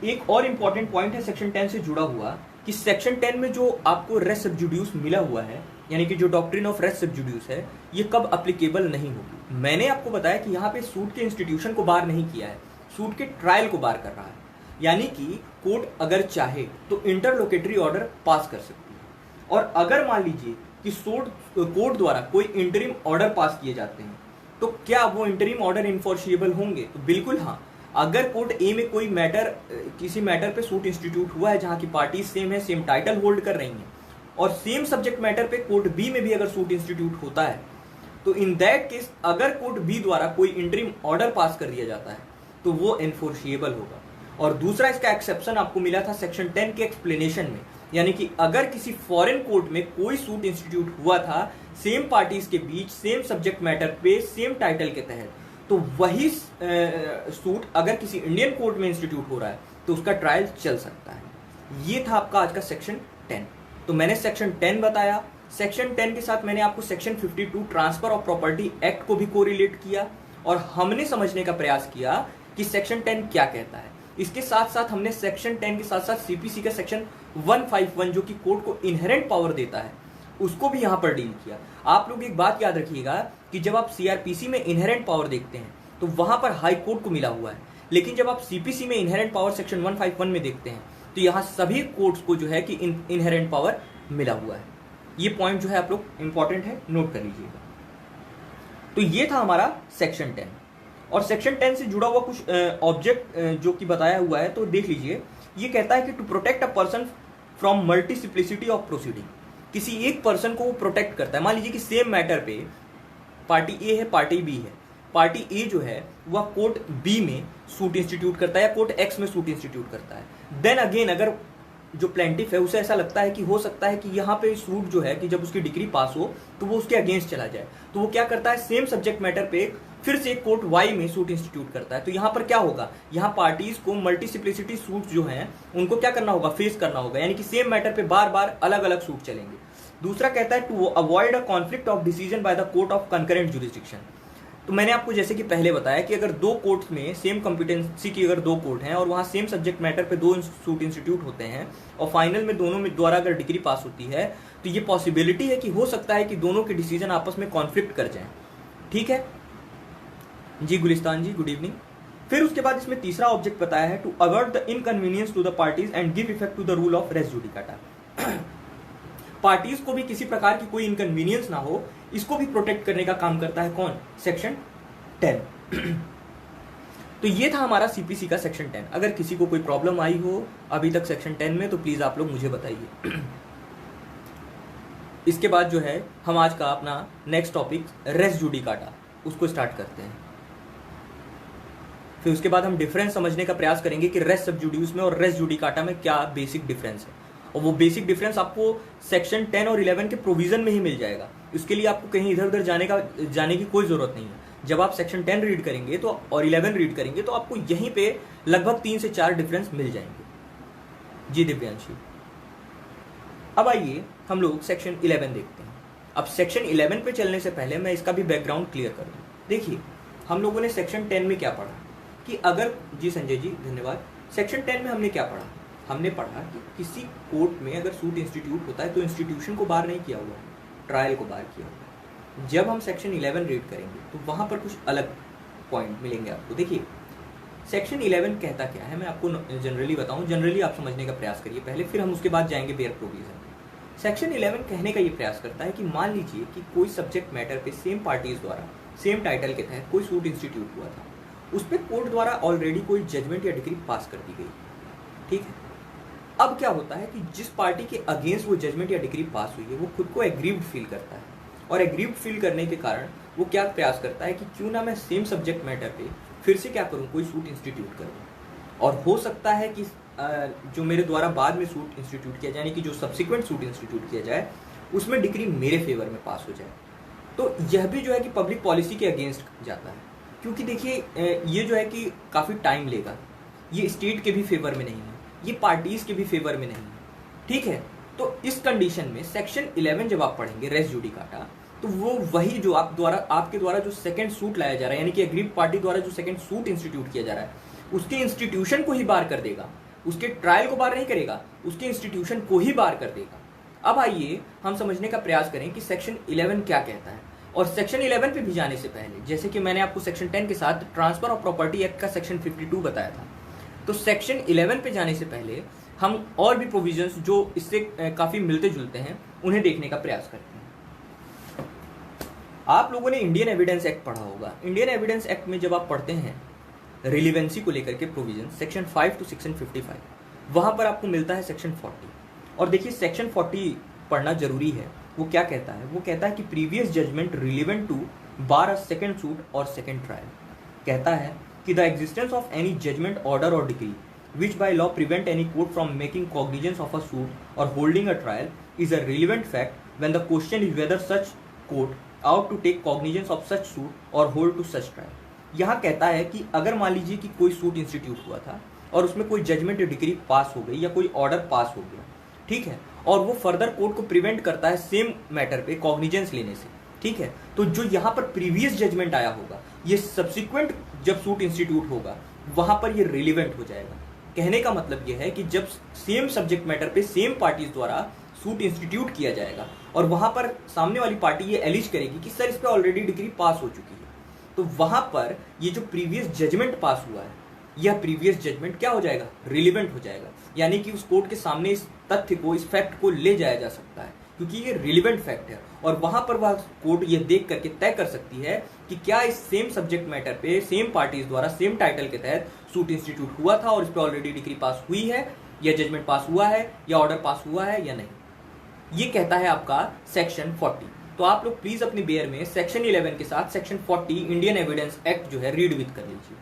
एक और इंपॉर्टेंट पॉइंट है सेक्शन 10 से जुड़ा हुआ कि सेक्शन 10 में जो आपको रेस सब्जुडियूस मिला हुआ है, यानी कि जो डॉक्ट्रिन ऑफ रेस सब्जुडियूस है, ये कब अप्लीकेबल नहीं होगी। मैंने आपको बताया कि यहाँ पे सूट के इंस्टीट्यूशन को बार नहीं किया है, सूट के ट्रायल को बार कर रहा है। यानी कि कोर्ट अगर चाहे तो इंटरलोकेटरी ऑर्डर पास कर सकती है। और अगर मान लीजिए कि कोर्ट द्वारा कोई इंटरिम ऑर्डर पास किए जाते हैं तो क्या वो इंटरिम ऑर्डर इन्फोर्सिएबल होंगे? तो बिल्कुल हाँ। अगर कोर्ट ए में कोई मैटर, किसी मैटर पे सूट इंस्टीट्यूट हुआ है जहां की पार्टी सेम है, सेम टाइटल होल्ड कर रही हैं, और सेम सब्जेक्ट मैटर पे कोर्ट बी में भी अगर सूट इंस्टीट्यूट होता है, तो इन दैट केस अगर कोर्ट बी द्वारा कोई इंटरिम ऑर्डर पास कर दिया जाता है तो वो एनफोर्सिएबल होगा। और दूसरा इसका एक्सेप्शन आपको मिला था सेक्शन 10 के एक्सप्लेनेशन में, यानी कि अगर किसी फॉरेन कोर्ट में कोई सूट इंस्टीट्यूट हुआ था सेम पार्टीज के बीच, सेम सब्जेक्ट मैटर पे, सेम टाइटल के तहत, तो वही सूट अगर किसी इंडियन कोर्ट में इंस्टीट्यूट हो रहा है तो उसका ट्रायल चल सकता है। ये था आपका आज का सेक्शन 10। तो मैंने सेक्शन 10 बताया। सेक्शन 10 के साथ मैंने आपको section 52 transfer of property act को भी कोरिलेट किया और हमने समझने का प्रयास किया कि सेक्शन 10 क्या कहता है। इसके साथ साथ हमने सेक्शन 10 के साथ साथ सीपीसी का सेक्शन 151 जो कि कोर्ट को इनहेरेंट पावर देता है उसको भी यहां पर डील किया। आप लोग एक बात याद रखिएगा कि जब आप सीआरपीसी में इनहेरेंट पावर देखते हैं तो वहां पर हाई कोर्ट को मिला हुआ है, लेकिन जब आप सीपीसी में इनहेरेंट पावर सेक्शन 151 में देखते हैं तो यहां सभी कोर्ट्स को जो है कि इनहेरेंट पावर मिला हुआ है। ये पॉइंट जो है आप लोग इंपॉर्टेंट है, नोट कर लीजिएगा। तो ये था हमारा सेक्शन 10। और सेक्शन 10 से जुड़ा हुआ कुछ ऑब्जेक्ट जो कि बताया हुआ है, तो देख लीजिए। ये कहता है कि to protect a person from multiplicity of proceeding, किसी एक पर्सन को वो प्रोटेक्ट करता है। मान लीजिए कि सेम मैटर पे पार्टी ए है, पार्टी बी है। पार्टी ए जो है वह कोर्ट बी में सूट इंस्टीट्यूट करता है या कोर्ट एक्स में सूट इंस्टीट्यूट करता है। देन अगेन अगर जो प्लेंटिफ है उसे ऐसा लगता है कि हो सकता है कि यहाँ पे सूट जो है कि जब उसकी डिग्री पास हो तो वो उसके अगेंस्ट चला जाए, तो वो क्या करता है, सेम सब्जेक्ट मैटर पे फिर से कोर्ट वाई में सूट इंस्टीट्यूट करता है। तो यहाँ पर क्या होगा, यहाँ पार्टीज को मल्टीसिप्लिसिटी सूट जो हैं उनको क्या करना होगा, फेस करना होगा, यानी कि सेम मैटर पे बार बार अलग अलग सूट चलेंगे। दूसरा कहता है to avoid a conflict of decision by the court of concurrent jurisdiction. तो मैंने आपको जैसे कि पहले बताया कि अगर दो कोर्ट्स में सेम कॉम्पिटेंसी की अगर दो कोर्ट हैं और वहाँ सेम सब्जेक्ट मैटर पे दो सूट इंस्टीट्यूट होते हैं और फाइनल में दोनों में द्वारा अगर डिग्री पास होती है तो ये पॉसिबिलिटी है कि हो सकता है कि दोनों के डिसीजन आपस में कॉन्फ्लिक्ट कर जाएं। ठीक है जी गुलिस्तान जी, गुड इवनिंग। फिर उसके बाद इसमें तीसरा ऑब्जेक्ट बताया है to avoid the inconvenience to the parties and give effect to the rule of res judicata. Parties को भी किसी प्रकार की कोई इनकन्वीनियंस ना हो, इसको भी प्रोटेक्ट करने का काम करता है कौन, सेक्शन 10। तो ये था हमारा सीपीसी का सेक्शन 10। अगर किसी को कोई प्रॉब्लम आई हो अभी तक सेक्शन 10 में तो प्लीज आप लोग मुझे बताइए। इसके बाद जो है हम आज का अपना नेक्स्ट टॉपिक रेस जुडिकाटा उसको स्टार्ट करते हैं। फिर उसके बाद हम डिफरेंस समझने का प्रयास करेंगे कि रेस सबजुडियूस में और रेस जुडिकाटा में क्या बेसिक डिफरेंस है, और वो बेसिक डिफरेंस आपको सेक्शन 10 और 11 के प्रोविजन में ही मिल जाएगा। इसके लिए आपको कहीं इधर उधर जाने की कोई जरूरत नहीं है। जब आप सेक्शन 10 रीड करेंगे तो और 11 रीड करेंगे तो आपको यहीं पे लगभग 3 से 4 डिफरेंस मिल जाएंगे। जी दिव्यांशी। अब आइए हम लोग सेक्शन 11 देखते हैं। अब सेक्शन 11 पे चलने से पहले मैं इसका भी बैकग्राउंड क्लियर कर दूं। देखिए हम लोगों ने सेक्शन 10 में क्या पढ़ा कि अगर, जी संजय जी धन्यवाद, सेक्शन 10 में हमने क्या पढ़ा, हमने पढ़ा कि किसी कोर्ट में अगर सूट इंस्टीट्यूट होता है तो इंस्टीट्यूशन को बार नहीं किया हुआ, ट्रायल को बार किया हुआ। जब हम सेक्शन 11 रीड करेंगे तो वहाँ पर कुछ अलग पॉइंट मिलेंगे आपको। देखिए सेक्शन 11 कहता क्या है, मैं आपको जनरली बताऊँ, जनरली आप समझने का प्रयास करिए पहले, फिर हम उसके बाद जाएंगे बेयर प्रोविजन। सेक्शन 11 कहने का ये प्रयास करता है कि मान लीजिए कि कोई सब्जेक्ट मैटर पे सेम पार्टीज द्वारा सेम टाइटल के तहत कोई सूट इंस्टीट्यूट हुआ था, उस पर कोर्ट द्वारा ऑलरेडी कोई जजमेंट या डिग्री पास कर दी गई। ठीक है, अब क्या होता है कि जिस पार्टी के अगेंस्ट वो जजमेंट या डिग्री पास हुई है वो खुद को एग्रीव्ड फील करता है और एग्रीव्ड फील करने के कारण वो क्या प्रयास करता है कि क्यों ना मैं सेम सब्जेक्ट मैटर पे फिर से क्या करूँ, कोई सूट इंस्टीट्यूट करूँ। और हो सकता है कि जो मेरे द्वारा बाद में सूट इंस्टीट्यूट किया जाए, यानी कि जो सब्सिक्वेंट सूट इंस्टीट्यूट किया जाए, उसमें डिग्री मेरे फेवर में पास हो जाए। तो यह भी जो है कि पब्लिक पॉलिसी के अगेंस्ट जाता है, क्योंकि देखिए ये जो है कि काफ़ी टाइम लेगा, ये स्टेट के भी फेवर में नहीं है, ये पार्टीज के भी फेवर में नहीं है, ठीक है। तो इस कंडीशन में सेक्शन 11 जब आप पढ़ेंगे रेस जुडिकाटा, तो वो वही जो आपके द्वारा जो सेकंड सूट लाया जा रहा है, यानी कि एग्रीड पार्टी द्वारा जो सेकंड सूट इंस्टीट्यूट किया जा रहा है, उसके इंस्टीट्यूशन को ही बार कर देगा, उसके ट्रायल को बार नहीं करेगा, उसके इंस्टीट्यूशन को ही बार कर देगा। अब आइए हम समझने का प्रयास करें कि सेक्शन 11 क्या कहता है। और सेक्शन 11 पे भी जाने से पहले, जैसे कि मैंने आपको सेक्शन 10 के साथ ट्रांसफर ऑफ प्रॉपर्टी एक्ट का सेक्शन 52 बताया था, तो सेक्शन 11 पे जाने से पहले हम और भी प्रोविजंस जो इससे काफ़ी मिलते जुलते हैं उन्हें देखने का प्रयास करते हैं। आप लोगों ने इंडियन एविडेंस एक्ट पढ़ा होगा। इंडियन एविडेंस एक्ट में जब आप पढ़ते हैं रिलीवेंसी को लेकर के प्रोविजन सेक्शन 5 टू सेक्शन 55, वहाँ पर आपको मिलता है सेक्शन 40। और देखिए सेक्शन 40 पढ़ना जरूरी है। वो क्या कहता है? वो कहता है कि previous judgment relevant to bar a second suit और सेकेंड ट्रायल। कहता है कि the existence of any judgment, order और decree which by law prevent any court from making cognizance of a suit or holding a trial is a relevant fact when the question is whether such court ought to take cognizance of such suit or hold to such trial। यहाँ कहता है कि अगर मान लीजिए कि कोई suit institute हुआ था और उसमें कोई जजमेंट डिग्री पास हो गई या कोई ऑर्डर पास हो गया, ठीक है, और वो फर्दर कोर्ट को प्रिवेंट करता है सेम मैटर पे कॉग्निजेंस लेने से, ठीक है, तो जो यहाँ पर प्रीवियस जजमेंट आया होगा, ये सब्सिक्वेंट जब सूट इंस्टीट्यूट होगा वहां पर ये रिलीवेंट हो जाएगा। कहने का मतलब यह है कि जब सेम सब्जेक्ट मैटर पे सेम पार्टीज द्वारा सूट इंस्टीट्यूट किया जाएगा और वहां पर सामने वाली पार्टी ये एलिज करेगी कि सर इस पे ऑलरेडी डिग्री पास हो चुकी है, तो वहां पर ये जो प्रीवियस जजमेंट पास हुआ है, यह प्रीवियस जजमेंट क्या हो जाएगा? रिलीवेंट हो जाएगा। यानी कि उस कोर्ट के सामने इस तथ्य को, इस फैक्ट को ले जाया जा सकता है, क्योंकि ये रिलीवेंट फैक्ट है और वहां पर वह कोर्ट ये देख करके तय कर सकती है कि क्या इस सेम सब्जेक्ट मैटर पे सेम पार्टीज द्वारा सेम टाइटल के तहत सूट इंस्टीट्यूट हुआ था और इस पे ऑलरेडी डिग्री पास हुई है, या जजमेंट पास हुआ है, या ऑर्डर पास हुआ है या नहीं। ये कहता है आपका सेक्शन 40। तो आप लोग प्लीज अपनी बेयर में सेक्शन 11 के साथ सेक्शन 40 इंडियन एविडेंस एक्ट जो है रीड विद कर लीजिए।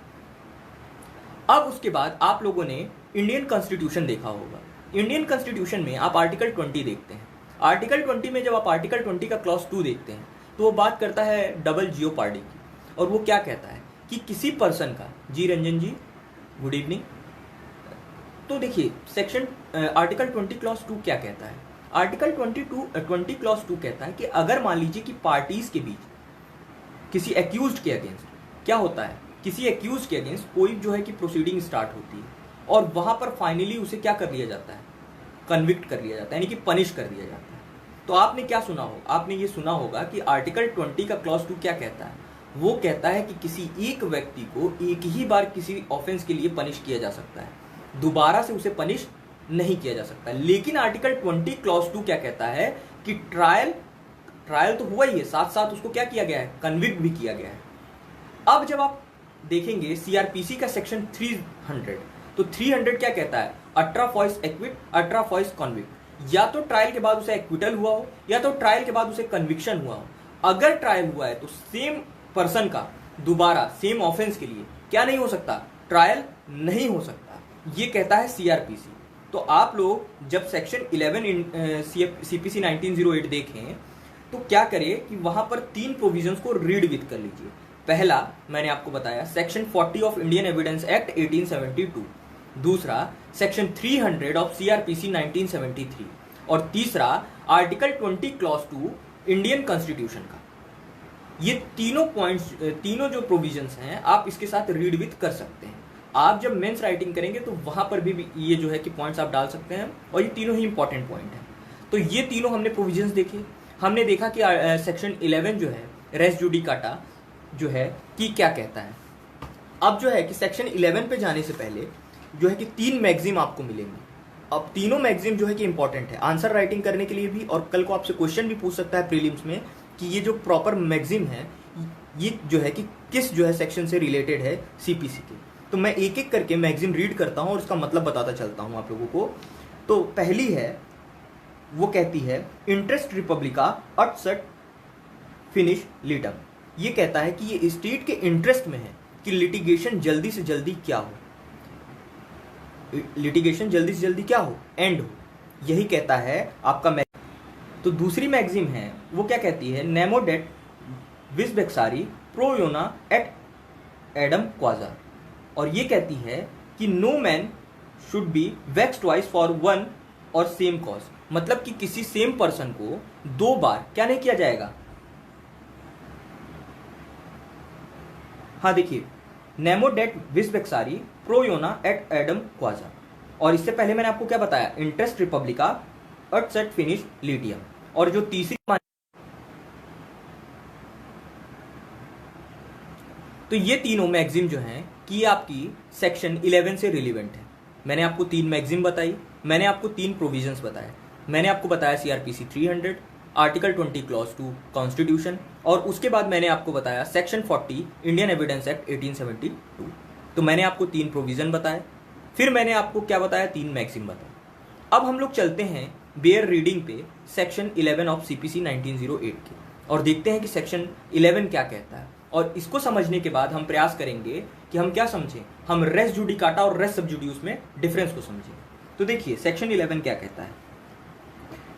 अब उसके बाद आप लोगों ने इंडियन कॉन्स्टिट्यूशन देखा होगा। इंडियन कॉन्स्टिट्यूशन में आप आर्टिकल 20 देखते हैं। आर्टिकल 20 में जब आप आर्टिकल 20 का क्लॉज 2 देखते हैं तो वो बात करता है डबल जियोपार्डी की, और वो क्या कहता है कि किसी पर्सन का, जी रंजन जी गुड इवनिंग। तो देखिए सेक्शन आर्टिकल 20 क्लॉज 2 क्या कहता है? आर्टिकल 20 क्लॉज 2 कहता है कि अगर मान लीजिए कि पार्टीज के बीच किसी एक्यूज्ड के अगेंस्ट क्या होता है, किसी एक्यूज के अगेंस्ट कोई जो है कि प्रोसीडिंग स्टार्ट होती है और वहां पर फाइनली उसे क्या कर लिया जाता है? कन्विक्ट कर लिया जाता है, यानी कि पनिश कर दिया जाता है। तो आपने क्या सुना हो? आपने ये सुना होगा कि आर्टिकल 20 का क्लॉज 2 क्या कहता है? वो कहता है कि किसी एक व्यक्ति को एक ही बार किसी ऑफेंस के लिए पनिश किया जा सकता है, दोबारा से उसे पनिश नहीं किया जा सकता। लेकिन आर्टिकल 20 क्लॉज 2 क्या कहता है कि ट्रायल तो हुआ ही है, साथ साथ उसको क्या किया गया है? कन्विक्ट भी किया गया है। अब जब आप देखेंगे सीआरपीसी का सेक्शन 300, तो 300 क्या कहता है? Autrefois acquit, autrefois convict. या तो ट्रायल के बाद उसे एक्विटल हुआ हो या तो ट्रायल के बाद उसे कन्विक्शन हुआ हो। अगर ट्रायल हुआ है तो सेम पर्सन का दोबारा सेम ऑफेंस के लिए क्या नहीं हो सकता? ट्रायल नहीं हो सकता। ये कहता है सीआरपीसी। तो आप लोग जब सेक्शन 11 सीपीसी 1908 देखें तो क्या करें कि वहां पर 3 प्रोविजंस को रीड विद कर लीजिए। पहला मैंने आपको बताया section 40 of Indian evidence act 1872, दूसरा सेक्शन 300 ऑफ सीआरपीसी 1973 और तीसरा आर्टिकल 20 क्लॉज 2 इंडियन कॉन्स्टिट्यूशन का। ये तीनों पॉइंट्स, तीनों जो प्रोविजंस हैं आप इसके साथ रीड विद कर सकते हैं। आप जब मेंस राइटिंग करेंगे तो वहां पर भी ये जो है कि पॉइंट्स आप डाल सकते हैं और ये तीनों ही इंपॉर्टेंट पॉइंट हैं। तो ये तीनों हमने प्रोविजंस देखे। हमने देखा कि सेक्शन 11 जो है रेस जुडिकाटा जो है कि क्या कहता है। अब जो है कि सेक्शन 11 पे जाने से पहले जो है कि 3 मैगजीम आपको मिलेंगे। अब तीनों मैगजीम जो है कि इंपॉर्टेंट है आंसर राइटिंग करने के लिए भी, और कल को आपसे क्वेश्चन भी पूछ सकता है प्रीलिम्स में कि ये जो प्रॉपर मैगजीम है ये जो है कि किस जो है सेक्शन से रिलेटेड है सीपीसी के। तो मैं एक एक करके मैगजीम रीड करता हूँ और उसका मतलब बताता चलता हूँ आप लोगों को। तो पहली है, वो कहती है इंटरेस्ट रिपब्लिका अटसट फिनिश लिटम। ये कहता है कि ये स्टेट के इंटरेस्ट में है कि लिटिगेशन जल्दी से जल्दी क्या हो, लिटिगेशन जल्दी से जल्दी क्या हो, एंड हो। यही कहता है आपका तो दूसरी मैगजीम है वो क्या कहती है, नेमो डेट विस बेक्सारी प्रो योना एट एडम क्वाजा, और ये कहती है कि no man should be vexed twice for one और सेम कॉज। मतलब कि किसी सेम पर्सन को दो बार क्या नहीं किया जाएगा। हाँ देखिए, नेमो डेट विस बेक्सारी प्रो योना एट एडम क्वाजा, और इससे पहले मैंने आपको क्या बताया, इंटरेस्ट रिपब्लिका एट सेट फिनिश लिटियम। और जो तीसरी, तो ये तीनों मैगजीम जो हैं कि आपकी सेक्शन 11 से रिलेवेंट है। मैंने आपको 3 मैगजीम बताई, मैंने आपको 3 प्रोविजंस बताए, मैंने आपको बताया सीआरपीसी 300, आर्टिकल 20 क्लॉज 2 कॉन्स्टिट्यूशन, और उसके बाद मैंने आपको बताया सेक्शन 40 इंडियन एविडेंस एक्ट 1872। तो मैंने आपको 3 प्रोविजन बताए, फिर मैंने आपको क्या बताया, 3 मैगजीम बताए। अब हम लोग चलते हैं बेयर रीडिंग पे सेक्शन 11 ऑफ सीपीसी 1908 के, और देखते हैं कि सेक्शन 11 क्या कहता है। और इसको समझने के बाद हम प्रयास करेंगे कि हम क्या समझें, हम रेस जुडिकाटा और रेस सब जुडिस में डिफरेंस को समझें। तो देखिए सेक्शन 11 क्या कहता है।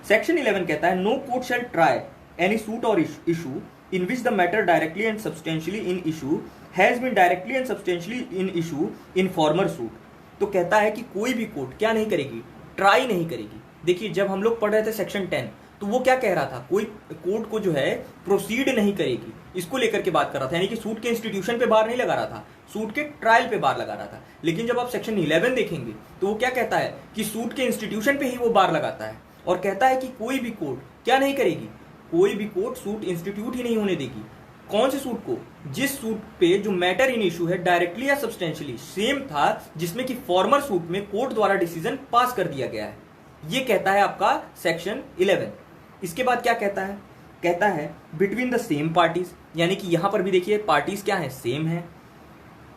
सेक्शन 11 कहता है, no court shall try any suit और issue in which the matter directly and substantially in issue has been directly and substantially in issue in former suit. तो कहता है कि कोई भी कोर्ट क्या नहीं करेगी, ट्राई नहीं करेगी। देखिए जब हम लोग पढ़ रहे थे सेक्शन 10, तो वो क्या कह रहा था, कोई कोर्ट को जो है प्रोसीड नहीं करेगी, इसको लेकर के बात कर रहा था, यानी कि सूट के इंस्टीट्यूशन पे बार नहीं लगा रहा था, सूट के ट्रायल पे बार लगा रहा था। लेकिन जब आप सेक्शन 11 देखेंगे तो वो क्या कहता है कि सूट के इंस्टीट्यूशन पे ही वो बार लगाता है, और कहता है कि कोई भी कोर्ट क्या नहीं करेगी, कोई भी कोर्ट सूट इंस्टीट्यूट ही नहीं होने देगी। कौन से सूट को, जिस सूट पे जो मैटर इन इशू है डायरेक्टली या सब्सटेंशियली सेम था, जिसमें कि फॉर्मर सूट में कोर्ट द्वारा डिसीजन पास कर दिया गया है। ये कहता है आपका सेक्शन 11। इसके बाद क्या कहता है, कहता है बिटवीन द सेम पार्टीज, यानी कि यहां पर भी देखिए पार्टीज क्या है, सेम है।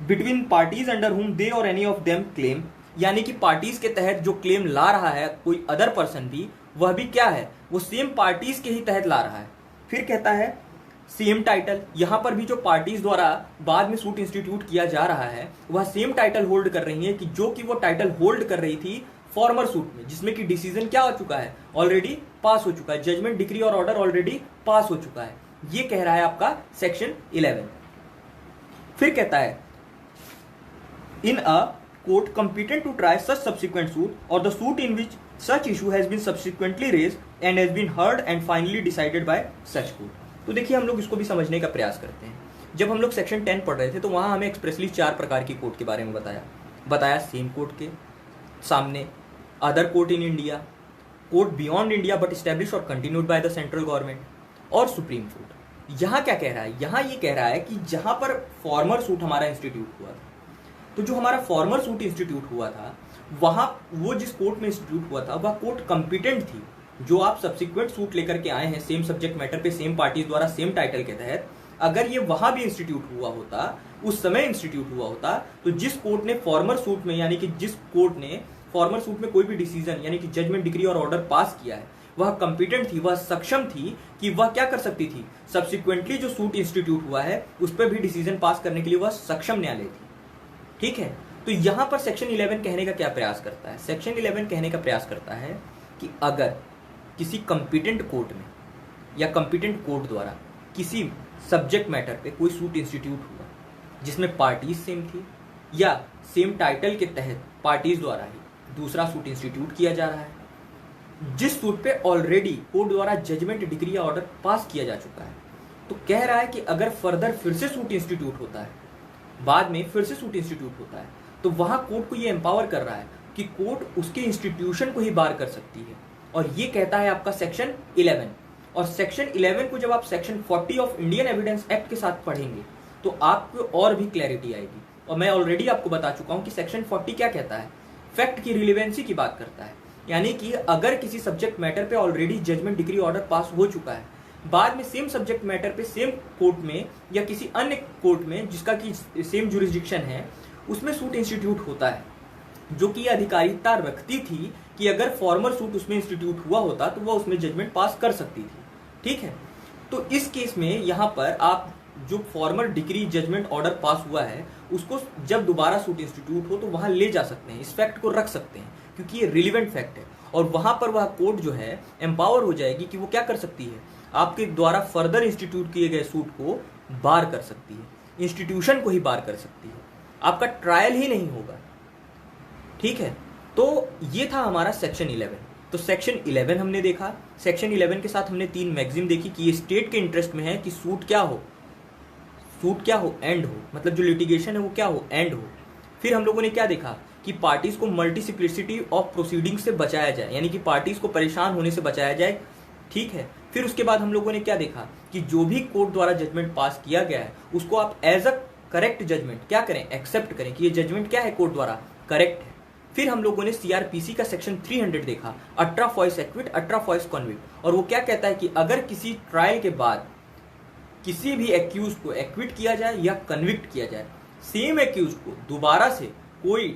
बिटवीन पार्टीज अंडर हुम दे और एनी ऑफ देम क्लेम, यानी कि पार्टीज के तहत जो क्लेम ला रहा है कोई अदर पर्सन भी, वह भी क्या है, वो सेम पार्टीज के ही तहत ला रहा है। फिर कहता है सेम टाइटल, यहां पर भी जो पार्टीज द्वारा बाद में सूट इंस्टीट्यूट किया जा रहा है वह सेम टाइटल होल्ड कर रही है कि जो कि वो टाइटल होल्ड कर रही थी फॉर्मर सूट में, जिसमें कि डिसीजन क्या हो चुका है, ऑलरेडी पास हो चुका है, जजमेंट डिक्री और ऑर्डर ऑलरेडी पास हो चुका है। ये कह रहा है आपका सेक्शन 11। फिर कहता है in a court competent to try such subsequent suit or the suit in which such issue has been subsequently raised and has been heard and finally decided by such court। तो देखिए हम लोग इसको भी समझने का प्रयास करते हैं। जब हम लोग सेक्शन 10 पढ़ रहे थे तो वहां हमें एक्सप्रेसली 4 प्रकार की कोर्ट के बारे में बताया सेम कोर्ट के सामने, other court in India, court beyond India but establish और continued by the central government, और सुप्रीम कोर्ट। यहाँ क्या कह रहा है, यहाँ ये कह रहा है कि जहां पर फॉर्मर सूट हमारा इंस्टीट्यूट हुआ था, तो जो हमारा फॉर्मर सूट इंस्टीट्यूट हुआ था वहां, वो जिस कोर्ट में इंस्टीट्यूट हुआ था वह कोर्ट कंपिटेंट थी। जो आप सब्सिक्वेंट सूट लेकर के आए हैं सेम सब्जेक्ट मैटर पे सेम पार्टीज द्वारा सेम टाइटल के तहत, अगर ये वहां भी इंस्टीट्यूट हुआ होता, उस समय इंस्टीट्यूट हुआ होता, तो जिस कोर्ट ने फॉर्मर सूट में, यानी कि जिस कोर्ट ने फॉर्मर सूट में कोई भी डिसीजन यानी कि जजमेंट डिक्री और ऑर्डर पास किया है, वह कंपिटेंट थी, वह सक्षम थी कि वह क्या कर सकती थी, सब्सिक्वेंटली जो सूट इंस्टीट्यूट हुआ है उस पर भी डिसीजन पास करने के लिए वह सक्षम न्यायालय थी। ठीक है, तो यहां पर सेक्शन 11 कहने का क्या प्रयास करता है, सेक्शन 11 कहने का प्रयास करता है कि अगर किसी कंपिटेंट कोर्ट में या कंपिटेंट कोर्ट द्वारा किसी सब्जेक्ट मैटर पे कोई सूट इंस्टीट्यूट हुआ जिसमें पार्टीज सेम थी या सेम टाइटल के तहत पार्टीज द्वारा ही दूसरा सूट इंस्टीट्यूट किया जा रहा है, जिस सूट पे ऑलरेडी कोर्ट द्वारा जजमेंट डिक्री या ऑर्डर पास किया जा चुका है, तो कह रहा है कि अगर फर्दर फिर से सूट इंस्टीट्यूट होता है, बाद में फिर से सूट इंस्टीट्यूट होता है, तो वहां कोर्ट को ये एम्पावर कर रहा है कि कोर्ट उसके इंस्टीट्यूशन को ही बार कर सकती है। और ये कहता है आपका सेक्शन 11। और सेक्शन 11 को जब आप section 40 of Indian evidence act के साथ पढ़ेंगे तो आपको और भी क्लैरिटी आएगी। और मैं ऑलरेडी आपको बता चुका हूं कि सेक्शन 40 क्या कहता है, फैक्ट की रिलेवेंसी की बात करता है, यानी कि अगर किसी सब्जेक्ट मैटर पे already judgment decree order pass हो चुका है, बाद में सेम सब्जेक्ट मैटर पे सेम कोर्ट में या किसी अन्य कोर्ट में जिसका कि सेम जुरिस्डिक्शन है, उसमें सूट इंस्टीट्यूट होता है, जो कि अधिकारिता रखती थी कि अगर फॉर्मर सूट उसमें इंस्टीट्यूट हुआ होता तो वह उसमें जजमेंट पास कर सकती थी। ठीक है, तो इस केस में यहाँ पर आप जो formal decree judgment order pass हुआ है उसको जब दोबारा सूट इंस्टीट्यूट हो तो वहां ले जा सकते हैं, इस फैक्ट को रख सकते हैं क्योंकि ये रिलीवेंट फैक्ट है। और वहां पर वह कोर्ट जो है एम्पावर हो जाएगी कि वो क्या कर सकती है, आपके द्वारा फर्दर इंस्टीट्यूट किए गए सूट को बार कर सकती है, इंस्टीट्यूशन को ही बार कर सकती है, आपका ट्रायल ही नहीं होगा। ठीक है, तो ये था हमारा सेक्शन 11। तो सेक्शन 11 हमने देखा। सेक्शन 11 के साथ हमने 3 मैक्सिम देखी कि ये स्टेट के इंटरेस्ट में है कि सूट क्या हो, एंड हो, मतलब जो लिटिगेशन है वो क्या हो, एंड हो। फिर हम लोगों ने क्या देखा कि पार्टीज को मल्टीसिप्लिसिटी ऑफ प्रोसीडिंग से बचाया जाए, यानी कि पार्टीज को परेशान होने से बचाया जाए। ठीक है, फिर उसके बाद हम लोगों ने क्या देखा कि जो भी कोर्ट द्वारा जजमेंट पास किया गया है उसको आप एज अ करेक्ट जजमेंट क्या करें, एक्सेप्ट करें कि ये जजमेंट क्या है, कोर्ट द्वारा करेक्ट है। फिर हम लोगों ने सीआरपीसी का सेक्शन 300 देखा, अट्रा फॉइस एक्विट, अट्रा फॉइस कॉन्विक्ट, और वो क्या कहता है कि अगर किसी ट्रायल के बाद किसी भी एक्यूज को एक्विट किया जाए या कन्विक्ट किया जाए, सेम एक्यूज को दोबारा से कोई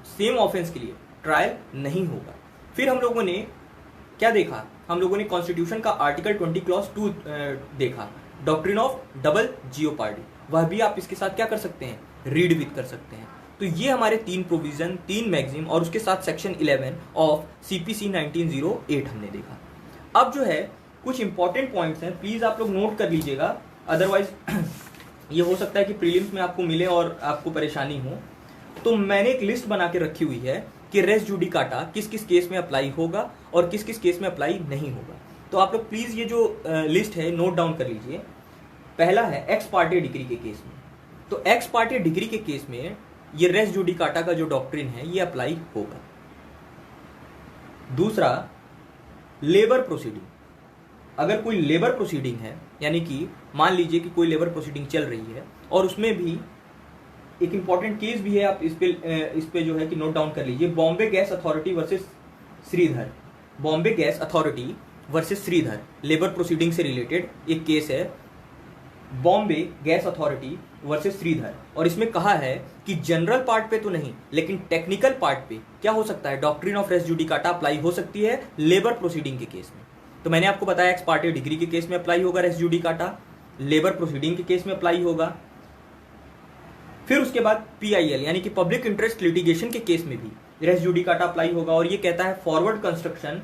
सेम ऑफेंस के लिए ट्रायल नहीं होगा। फिर हम लोगों ने क्या देखा, हम लोगों ने कॉन्स्टिट्यूशन का आर्टिकल 20 क्लॉज 2 देखा, डॉक्ट्रिन ऑफ डबल जियोपार्डी, वह भी आप इसके साथ क्या कर सकते हैं, रीड विद कर सकते हैं। तो ये हमारे 3 प्रोविजन, 3 मैक्सिम और उसके साथ सेक्शन 11 ऑफ सीपीसी 1908 हमने देखा। अब जो है कुछ इंपॉर्टेंट पॉइंट्स हैं, प्लीज आप लोग नोट कर लीजिएगा, अदरवाइज ये हो सकता है कि प्रीलिम्स में आपको मिले और आपको परेशानी हो। तो मैंने एक लिस्ट बना के रखी हुई है कि रेस जुडिकाटा किस किस केस में अप्लाई होगा और किस किस केस में अप्लाई नहीं होगा। तो आप लोग प्लीज ये जो लिस्ट है नोट डाउन कर लीजिए। पहला है एक्स पार्टी डिग्री के केस में, तो एक्स पार्टी डिग्री के केस में ये रेस जुडिकाटा का जो डॉक्ट्रिन है ये अप्लाई होगा। दूसरा, लेबर प्रोसीडिंग, अगर कोई लेबर प्रोसीडिंग है, यानी कि मान लीजिए कि कोई लेबर प्रोसीडिंग चल रही है और उसमें भी एक इंपॉर्टेंट केस भी है, आप इस पे जो है कि नोट डाउन कर लीजिए, Bombay gas authority versus Shridhar, Bombay gas authority versus Shridhar, labour proceeding से रिलेटेड एक केस है, Bombay gas authority versus Shridhar. और इसमें कहा है कि जनरल पार्ट पे तो नहीं लेकिन टेक्निकल पार्ट पे क्या हो सकता है, doctrine of res judicata apply हो सकती है लेबर प्रोसीडिंग के केस में। तो मैंने आपको बताया एक्स पार्टी डिग्री के केस में अप्लाई होगा रेस जुडिकाटा, लेबर प्रोसीडिंग के केस में अप्लाई होगा। फिर उसके बाद पीआईएल यानी कि पब्लिक इंटरेस्ट लिटिगेशन के केस में भी रेस जुडिकाटा अप्लाई होगा, और ये कहता है forward construction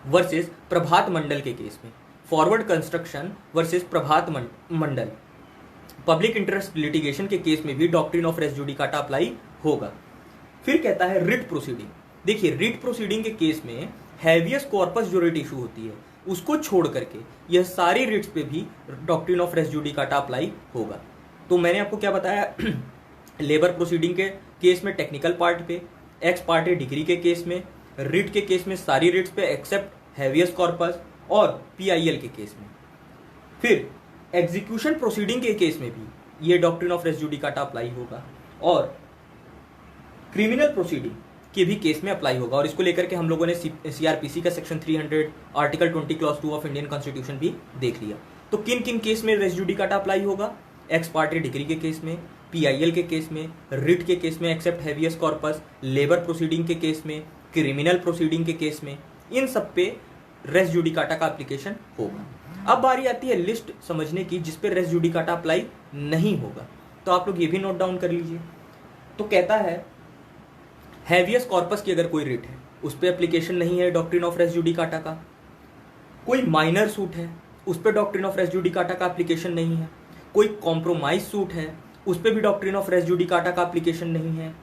versus Prabhat Mandal के केस में, forward construction versus Prabhat Mandal public interest litigation के केस में भी doctrine of res judicata apply होगा। फिर कहता है रिट प्रोसीडिंग, देखिए रिट प्रोसीडिंग के केस में हैवियस कॉर्पस जो रिट इशू होती है उसको छोड़ करके यह सारी रिट्स पे भी doctrine of res judicata apply होगा। तो मैंने आपको क्या बताया, लेबर प्रोसीडिंग के केस में टेक्निकल पार्ट पे, एक्स पार्टी डिग्री के केस में, रिट के केस में सारी रिट्स पे एक्सेप्ट हैवियस कॉर्पस, और पीआईएल के केस में। फिर एग्जीक्यूशन प्रोसीडिंग के केस में भी ये doctrine of res judicata apply होगा, और क्रिमिनल प्रोसीडिंग के भी केस में अप्लाई होगा। और इसको लेकर के हम लोगों ने सीआरपीसी का section 300 article 20 clause 2 of Indian constitution भी देख लिया। तो किन किन केस में रेस जुडिकाटा अप्लाई होगा, एक्स पार्टी डिग्री के केस में, पीआईएल के केस में, रिट के केस में except habeas corpus, labour proceeding के केस में, क्रिमिनल प्रोसीडिंग के केस में, इन सब पे रेस जुडिकाटा का एप्लीकेशन होगा। अब बारी आती है लिस्ट समझने की जिस पे रेस जुडिकाटा अप्लाई नहीं होगा, तो आप लोग ये भी नोट डाउन कर लीजिए। तो कहता है हैवियस कॉर्पस की अगर कोई रिट है उस पर एप्लीकेशन नहीं है डॉक्ट्रिन ऑफ रेस जुडिकाटा का, कोई माइनर सूट है उस पर डॉक्ट्रिन ऑफ रेस जुडिकाटा का एप्लीकेशन नहीं है, कोई कॉम्प्रोमाइज सूट है उस पर भी डॉक्ट्रिन ऑफ रेस जुडिकाटा का एप्लीकेशन नहीं है,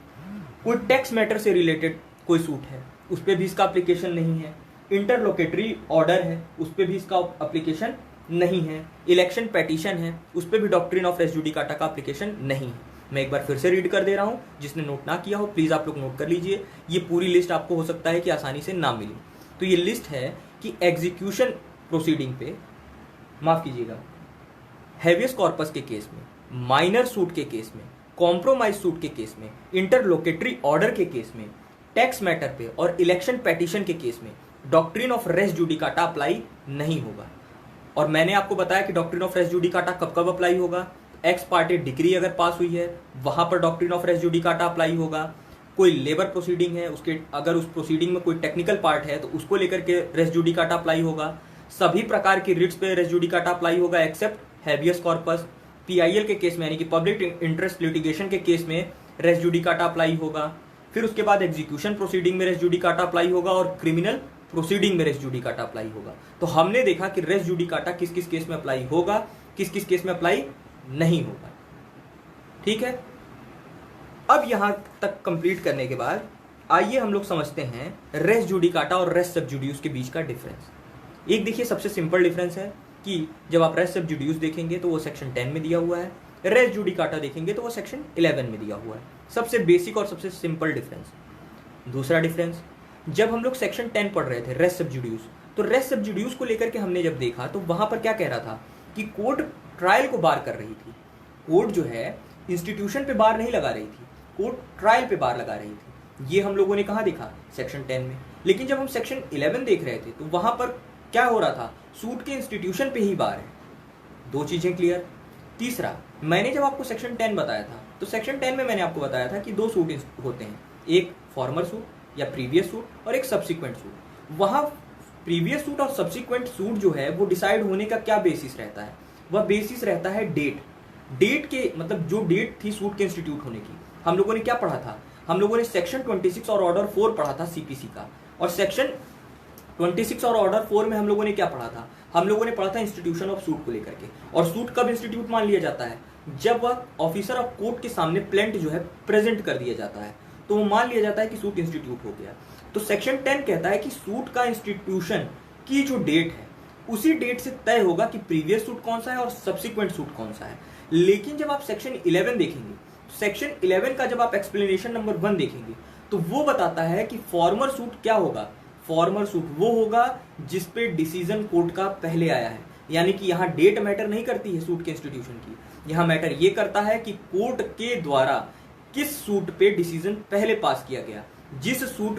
कोई टैक्स मैटर से रिलेटेड कोई सूट है उस पर भी इसका एप्लीकेशन नहीं है, इंटरलोकेटरी ऑर्डर है उस पर भी इसका एप्लीकेशन नहीं है, इलेक्शन पेटिशन है उस पर भी डॉक्ट्रिन ऑफ रेस जुडिकाटा का एप्लीकेशन नहीं है। मैं एक बार फिर से रीड कर दे रहा हूं, जिसने नोट ना किया हो प्लीज आप लोग नोट कर लीजिए, ये पूरी लिस्ट आपको हो सकता है कि आसानी से ना मिले। तो ये लिस्ट है कि एग्जीक्यूशन प्रोसीडिंग पे, माफ कीजिएगा, हैवियस कॉर्पस के केस में, माइनर सूट के केस में, कॉम्प्रोमाइज सूट के केस में, इंटरलोकेटरी ऑर्डर के केस में, टैक्स मैटर पे और इलेक्शन पेटिशन के केस में doctrine of res judicata apply नहीं होगा। और मैंने आपको बताया कि डॉक्ट्रिन ऑफ रेस जुडिकाटा कब कब अप्लाई होगा, एक्स पार्टी डिग्री अगर पास हुई है वहां पर doctrine of res judicata apply होगा, कोई लेबर प्रोसीडिंग है उसके अगर उस प्रोसीडिंग में कोई टेक्निकल पार्ट है तो उसको लेकर के रेस जुडिकाटा अप्लाई होगा, सभी प्रकार की रिट्स पे रेस जुडिकाटा अप्लाई होगा एक्सेप्ट हैबियस कॉर्पस। पीआईएल के केस में यानी कि पब्लिक इंटरेस्ट लिटिगेशन के केस में रेस जुडिकाटा अप्लाई होगा। फिर उसके बाद एग्जीक्यूशन प्रोसीडिंग में रेस जुडिकाटा अप्लाई होगा और क्रिमिनल प्रोसीडिंग में रेस जुडिकाटा अप्लाई होगा। तो हमने देखा कि रेस जुडिकाटा किस किस केस में अप्लाई होगा, किस किस केस में अप्लाई नहीं होगा। ठीक है, अब यहां तक कंप्लीट करने के बाद आइए हम लोग समझते हैं रेस जुडिकाटा और रेस सब जुडियूस के बीच का डिफरेंस। एक देखिए सबसे सिंपल डिफरेंस है कि जब आप रेस सब जुडियूस देखेंगे तो वो सेक्शन 10 में दिया हुआ है, रेस जुडिकाटा देखेंगे तो वो सेक्शन 11 में दिया हुआ है। सबसे बेसिक और सबसे सिंपल डिफरेंस। दूसरा डिफरेंस, जब हम लोग सेक्शन 10 पढ़ रहे थे रेस सब जुडियूस, तो रेस सब जुडियूस को लेकर के हमने जब देखा तो वहां पर क्या कह रहा था कि कोर्ट ट्रायल को बार कर रही थी। कोर्ट जो है इंस्टीट्यूशन पे बार नहीं लगा रही थी, कोर्ट ट्रायल पे बार लगा रही थी। ये हम लोगों ने कहाँ देखा, सेक्शन 10 में। लेकिन जब हम सेक्शन 11 देख रहे थे तो वहां पर क्या हो रहा था, सूट के इंस्टीट्यूशन पे ही बार है। दो चीजें क्लियर। तीसरा, मैंने जब आपको सेक्शन 10 बताया था तो सेक्शन 10 में मैंने आपको बताया था कि दो सूट होते हैं, एक फॉर्मर सूट या प्रीवियस सूट और एक सब्सिक्वेंट सूट। वहां प्रीवियस सूट और सब्सिक्वेंट सूट जो है वो डिसाइड होने का क्या बेसिस रहता है, वह बेसिस रहता है डेट के, मतलब जो डेट थी सूट के इंस्टीट्यूट होने की। हम लोगों ने क्या पढ़ा था, हम लोगों ने सेक्शन 26 और ऑर्डर 4 पढ़ा था सीपीसी का, और सेक्शन 26 और ऑर्डर 4 में हम लोगों ने क्या पढ़ा था, हम लोगों ने पढ़ा था इंस्टीट्यूशन ऑफ सूट को लेकर के। और सूट कब इंस्टीट्यूट मान लिया जाता है, जब वह ऑफिसर ऑफ कोर्ट के सामने प्लेंट जो है प्रेजेंट कर दिया जाता है, तो वो मान लिया जाता है कि सूट इंस्टीट्यूट हो गया। तो सेक्शन 10 कहता है कि सूट का इंस्टीट्यूशन की जो डेट है उसी डेट से तय होगा कि प्रीवियस सूट कौन सा है और सब्सिक्वेंट सूट कौन सा है। लेकिन जब आप सेक्शन 11 देखेंगे, सेक्शन 11 का जब आप एक्सप्लेनेशन नंबर 1 देखेंगे तो वो बताता है कि फॉर्मर सूट क्या होगा। फॉर्मर सूट वो होगा जिसपे डिसीजन कोर्ट का पहले आया है, यानी कि यहाँ डेट मैटर नहीं करती है सूट के इंस्टीट्यूशन की, यहाँ मैटर ये करता है कि कोर्ट के द्वारा किस सूट पे डिसीजन पहले पास किया गया। जिस सूट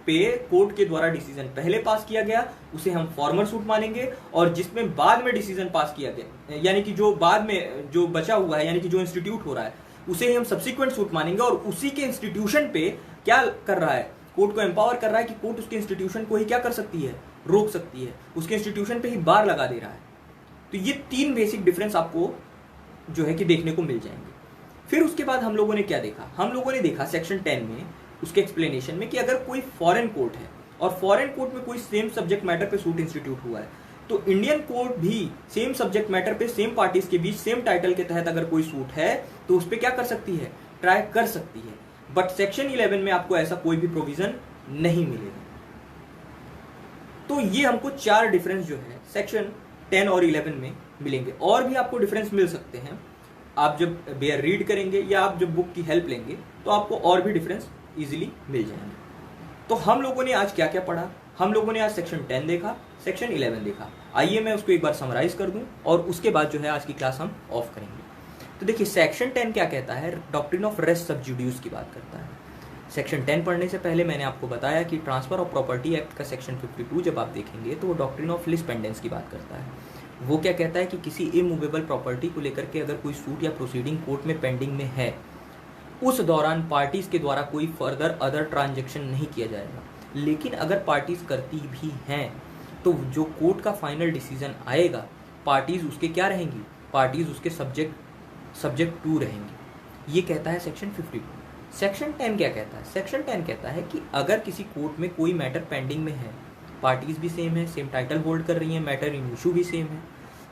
पे कोर्ट के द्वारा डिसीजन पहले पास किया गया उसे हम फॉर्मर सूट मानेंगे, और जिसमें बाद में डिसीजन पास किया गया यानी कि जो बाद में जो बचा हुआ है यानी कि जो इंस्टीट्यूट हो रहा है उसे ही हम सब्सिक्वेंट सूट मानेंगे। और उसी के इंस्टीट्यूशन पे क्या कर रहा है, कोर्ट को एम्पावर कर रहा है कि कोर्ट उसके इंस्टीट्यूशन को ही क्या कर सकती है, रोक सकती है, उसके इंस्टीट्यूशन पे ही बार लगा दे रहा है। तो ये 3 बेसिक डिफरेंस आपको जो है कि देखने को मिल जाएंगे। फिर उसके बाद हम लोगों ने क्या देखा, हम लोगों ने देखा सेक्शन 10 में उसके एक्सप्लेनेशन में कि अगर कोई फॉरेन कोर्ट है और फॉरेन कोर्ट में कोई सेम सब्जेक्ट मैटर पे सूट इंस्टीट्यूट हुआ है, तो इंडियन कोर्ट भी सेम सब्जेक्ट मैटर पे सेम पार्टीज के बीच सेम टाइटल के तहत अगर कोई सूट है तो उस पर क्या कर सकती है, ट्राई कर सकती है। बट सेक्शन 11 में आपको ऐसा कोई भी प्रोविजन नहीं मिलेगा। तो ये हमको 4 डिफरेंस जो है सेक्शन 10 और 11 में मिलेंगे। और भी आपको डिफरेंस मिल सकते हैं, आप जब बेयर रीड करेंगे या आप जब बुक की हेल्प लेंगे तो आपको और भी डिफरेंस इजीली मिल जाएंगे। तो हम लोगों ने आज क्या क्या पढ़ा, हम लोगों ने आज सेक्शन 10 देखा, सेक्शन 11 देखा। आइए मैं उसको एक बार समराइज कर दूं और उसके बाद जो है आज की क्लास हम ऑफ करेंगे। तो देखिए सेक्शन 10 क्या कहता है, डॉक्ट्रिन ऑफ रेस सब जुडियूस की बात करता है। सेक्शन 10 पढ़ने से पहले मैंने आपको बताया कि ट्रांसफर ऑफ प्रॉपर्टी एक्ट का सेक्शन 52 जब आप देखेंगे तो वो डॉक्ट्रिन ऑफ लीज पेंडेंस की बात करता है। वो क्या कहता है कि किसी इमूवेबल प्रॉपर्टी को लेकर के अगर कोई सूट या प्रोसीडिंग कोर्ट में पेंडिंग में है, उस दौरान पार्टीज के द्वारा कोई फर्दर अदर ट्रांजैक्शन नहीं किया जाएगा। लेकिन अगर पार्टीज करती भी हैं तो जो कोर्ट का फाइनल डिसीजन आएगा, पार्टीज उसके क्या रहेंगी, पार्टीज उसके सब्जेक्ट टू रहेंगी। ये कहता है सेक्शन 52। सेक्शन 10 क्या कहता है, सेक्शन 10 कहता है कि अगर किसी कोर्ट में कोई मैटर पेंडिंग में है, पार्टीज भी सेम है, सेम टाइटल होल्ड कर रही हैं, मैटर इन इशू भी सेम है,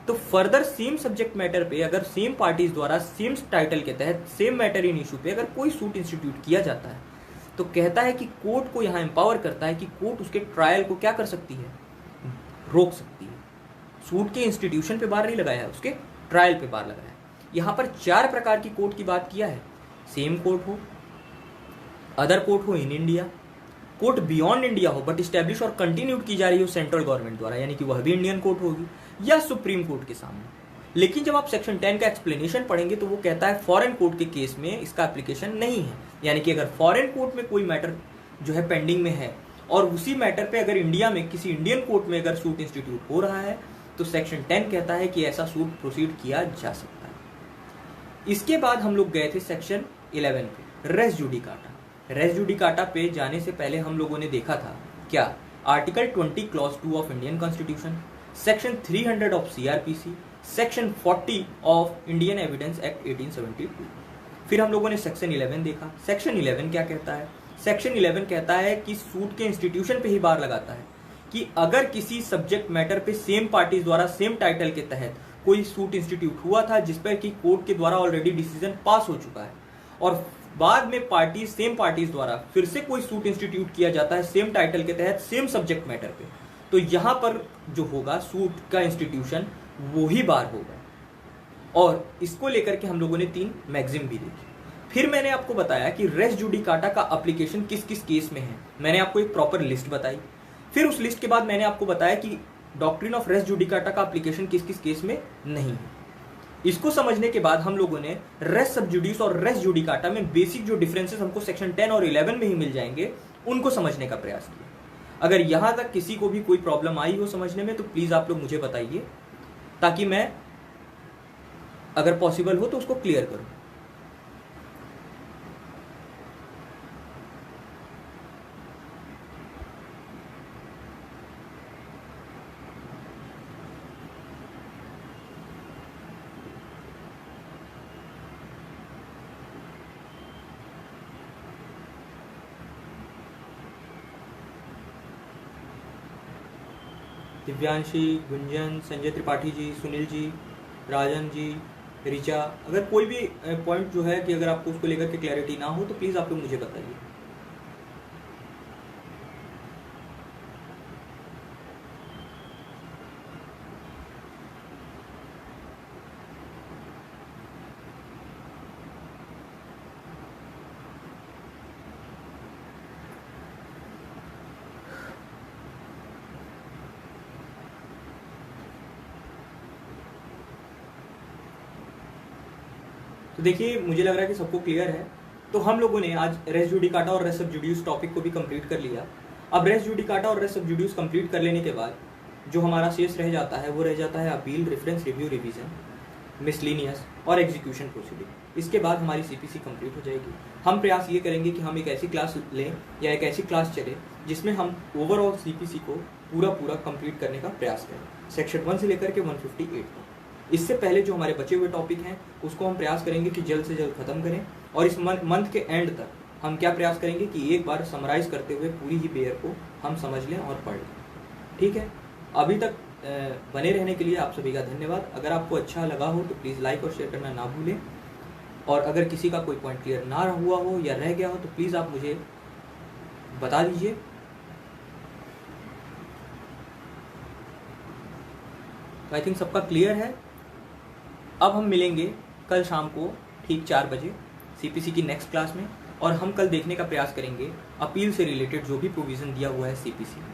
तो फर्दर सेम सब्जेक्ट मैटर पे अगर सेम पार्टीज द्वारा सेम टाइटल के तहत सेम मैटर इन इशू पे अगर कोई सूट इंस्टीट्यूट किया जाता है तो कहता है कि कोर्ट को यहाँ एम्पावर करता है कि कोर्ट उसके ट्रायल को क्या कर सकती है, रोक सकती है। सूट के इंस्टीट्यूशन पे बार नहीं लगाया है, उसके ट्रायल पे बार लगाया है। यहाँ पर 4 प्रकार की कोर्ट की बात किया है, सेम कोर्ट हो, अदर कोर्ट हो इन इंडिया, कोर्ट बियॉन्ड इंडिया हो बट स्टैब्लिश और कंटिन्यूड की जा रही हो सेंट्रल गवर्नमेंट द्वारा, यानी कि वह भी इंडियन कोर्ट होगी, या सुप्रीम कोर्ट के सामने। लेकिन जब आप सेक्शन 10 का एक्सप्लेनेशन पढ़ेंगे तो वो कहता है फॉरेन कोर्ट के केस में इसका एप्लीकेशन नहीं है। यानी कि अगर फॉरेन कोर्ट में कोई मैटर जो है पेंडिंग में है और उसी मैटर पे अगर इंडिया में किसी इंडियन कोर्ट में अगर सूट इंस्टीट्यूट हो रहा है तो सेक्शन 10 कहता है कि ऐसा सूट प्रोसीड किया जा सकता है। इसके बाद हम लोग गए थे सेक्शन 11 पे, रेस जुडिकाटा। रेस जुडिकाटा पे जाने से पहले हम लोगों ने देखा था क्या, article 20 clause 2 of Indian constitution. Section 300 of CrPC, section 40 of Indian evidence act 1872। फिर हम लोगों ने सेक्शन 11 देखा। सेक्शन 11 क्या कहता है? सेक्शन 11 कहता है कि सूट के इंस्टीट्यूशन पे ही बार लगाता है कि अगर किसी सब्जेक्ट मैटर पे सेम पार्टीज द्वारा सेम टाइटल के तहत कोई सूट इंस्टीट्यूट हुआ था जिस पर कि कोर्ट के द्वारा ऑलरेडी डिसीजन पास हो चुका है और बाद में सेम पार्टीज द्वारा फिर से कोई सूट इंस्टीट्यूट किया जाता है सेम टाइटल के तहत सेम सब्जेक्ट मैटर पे, तो यहां पर जो होगा सूट का इंस्टीट्यूशन वो ही बार होगा। और इसको लेकर के हम लोगों ने 3 मैगजीम भी देखी। फिर मैंने आपको बताया कि रेस जुडिकाटा का एप्लीकेशन किस किस केस में है। मैंने आपको एक प्रॉपर लिस्ट बताई। फिर उस लिस्ट के बाद मैंने आपको बताया कि डॉक्ट्रिन ऑफ रेस जुडिकाटा का एप्लीकेशन किस किस केस में नहीं है। इसको समझने के बाद हम लोगों ने रेस सबजुडिस और रेस जुडिकाटा में बेसिक जो डिफरेंसेस हमको सेक्शन 10 और 11 में ही मिल जाएंगे उनको समझने का प्रयास किया। अगर यहां तक किसी को भी कोई प्रॉब्लम आई हो समझने में तो प्लीज आप लोग मुझे बताइए ताकि मैं अगर पॉसिबल हो तो उसको क्लियर करूं। दिव्यांशी, गुंजन, संजय त्रिपाठी जी, सुनील जी, राजन जी, ऋचा, अगर कोई भी पॉइंट जो है कि अगर आपको उसको लेकर के क्लैरिटी ना हो तो प्लीज़ आप लोग मुझे बताइए। तो देखिए मुझे लग रहा है कि सबको क्लियर है। तो हम लोगों ने आज रेस जुडिकाटा और रेस सबजुडिस टॉपिक को भी कंप्लीट कर लिया। अब रेस जुडिकाटा और रेस सबजुडिस कंप्लीट कर लेने के बाद जो हमारा शेष रह जाता है वो रह जाता है appeal, reference, review, revision, miscellaneous और एग्जीक्यूशन प्रोसीडिंग। इसके बाद हमारी सीपीसी कंप्लीट हो जाएगी। हम प्रयास ये करेंगे कि हम एक ऐसी क्लास लें या एक ऐसी क्लास चले जिसमें हम ओवरऑल सीपीसी को पूरा कंप्लीट करने का प्रयास करें, सेक्शन 1 से लेकर के 158 तक। इससे पहले जो हमारे बचे हुए टॉपिक हैं उसको हम प्रयास करेंगे कि जल्द से जल्द खत्म करें और इस मंथ के एंड तक हम क्या प्रयास करेंगे कि एक बार समराइज करते हुए पूरी ही बेयर को हम समझ लें और पढ़ लें। ठीक है, अभी तक बने रहने के लिए आप सभी का धन्यवाद। अगर आपको अच्छा लगा हो तो प्लीज़ लाइक और शेयर करना ना भूलें और अगर किसी का कोई पॉइंट क्लियर ना हुआ हो या रह गया हो तो प्लीज़ आप मुझे बता दीजिए। तो आई थिंक सबका क्लियर है। अब हम मिलेंगे कल शाम को ठीक 4 बजे सीपीसी की नेक्स्ट क्लास में और हम कल देखने का प्रयास करेंगे अपील से रिलेटेड जो भी प्रोविज़न दिया हुआ है सीपीसी में।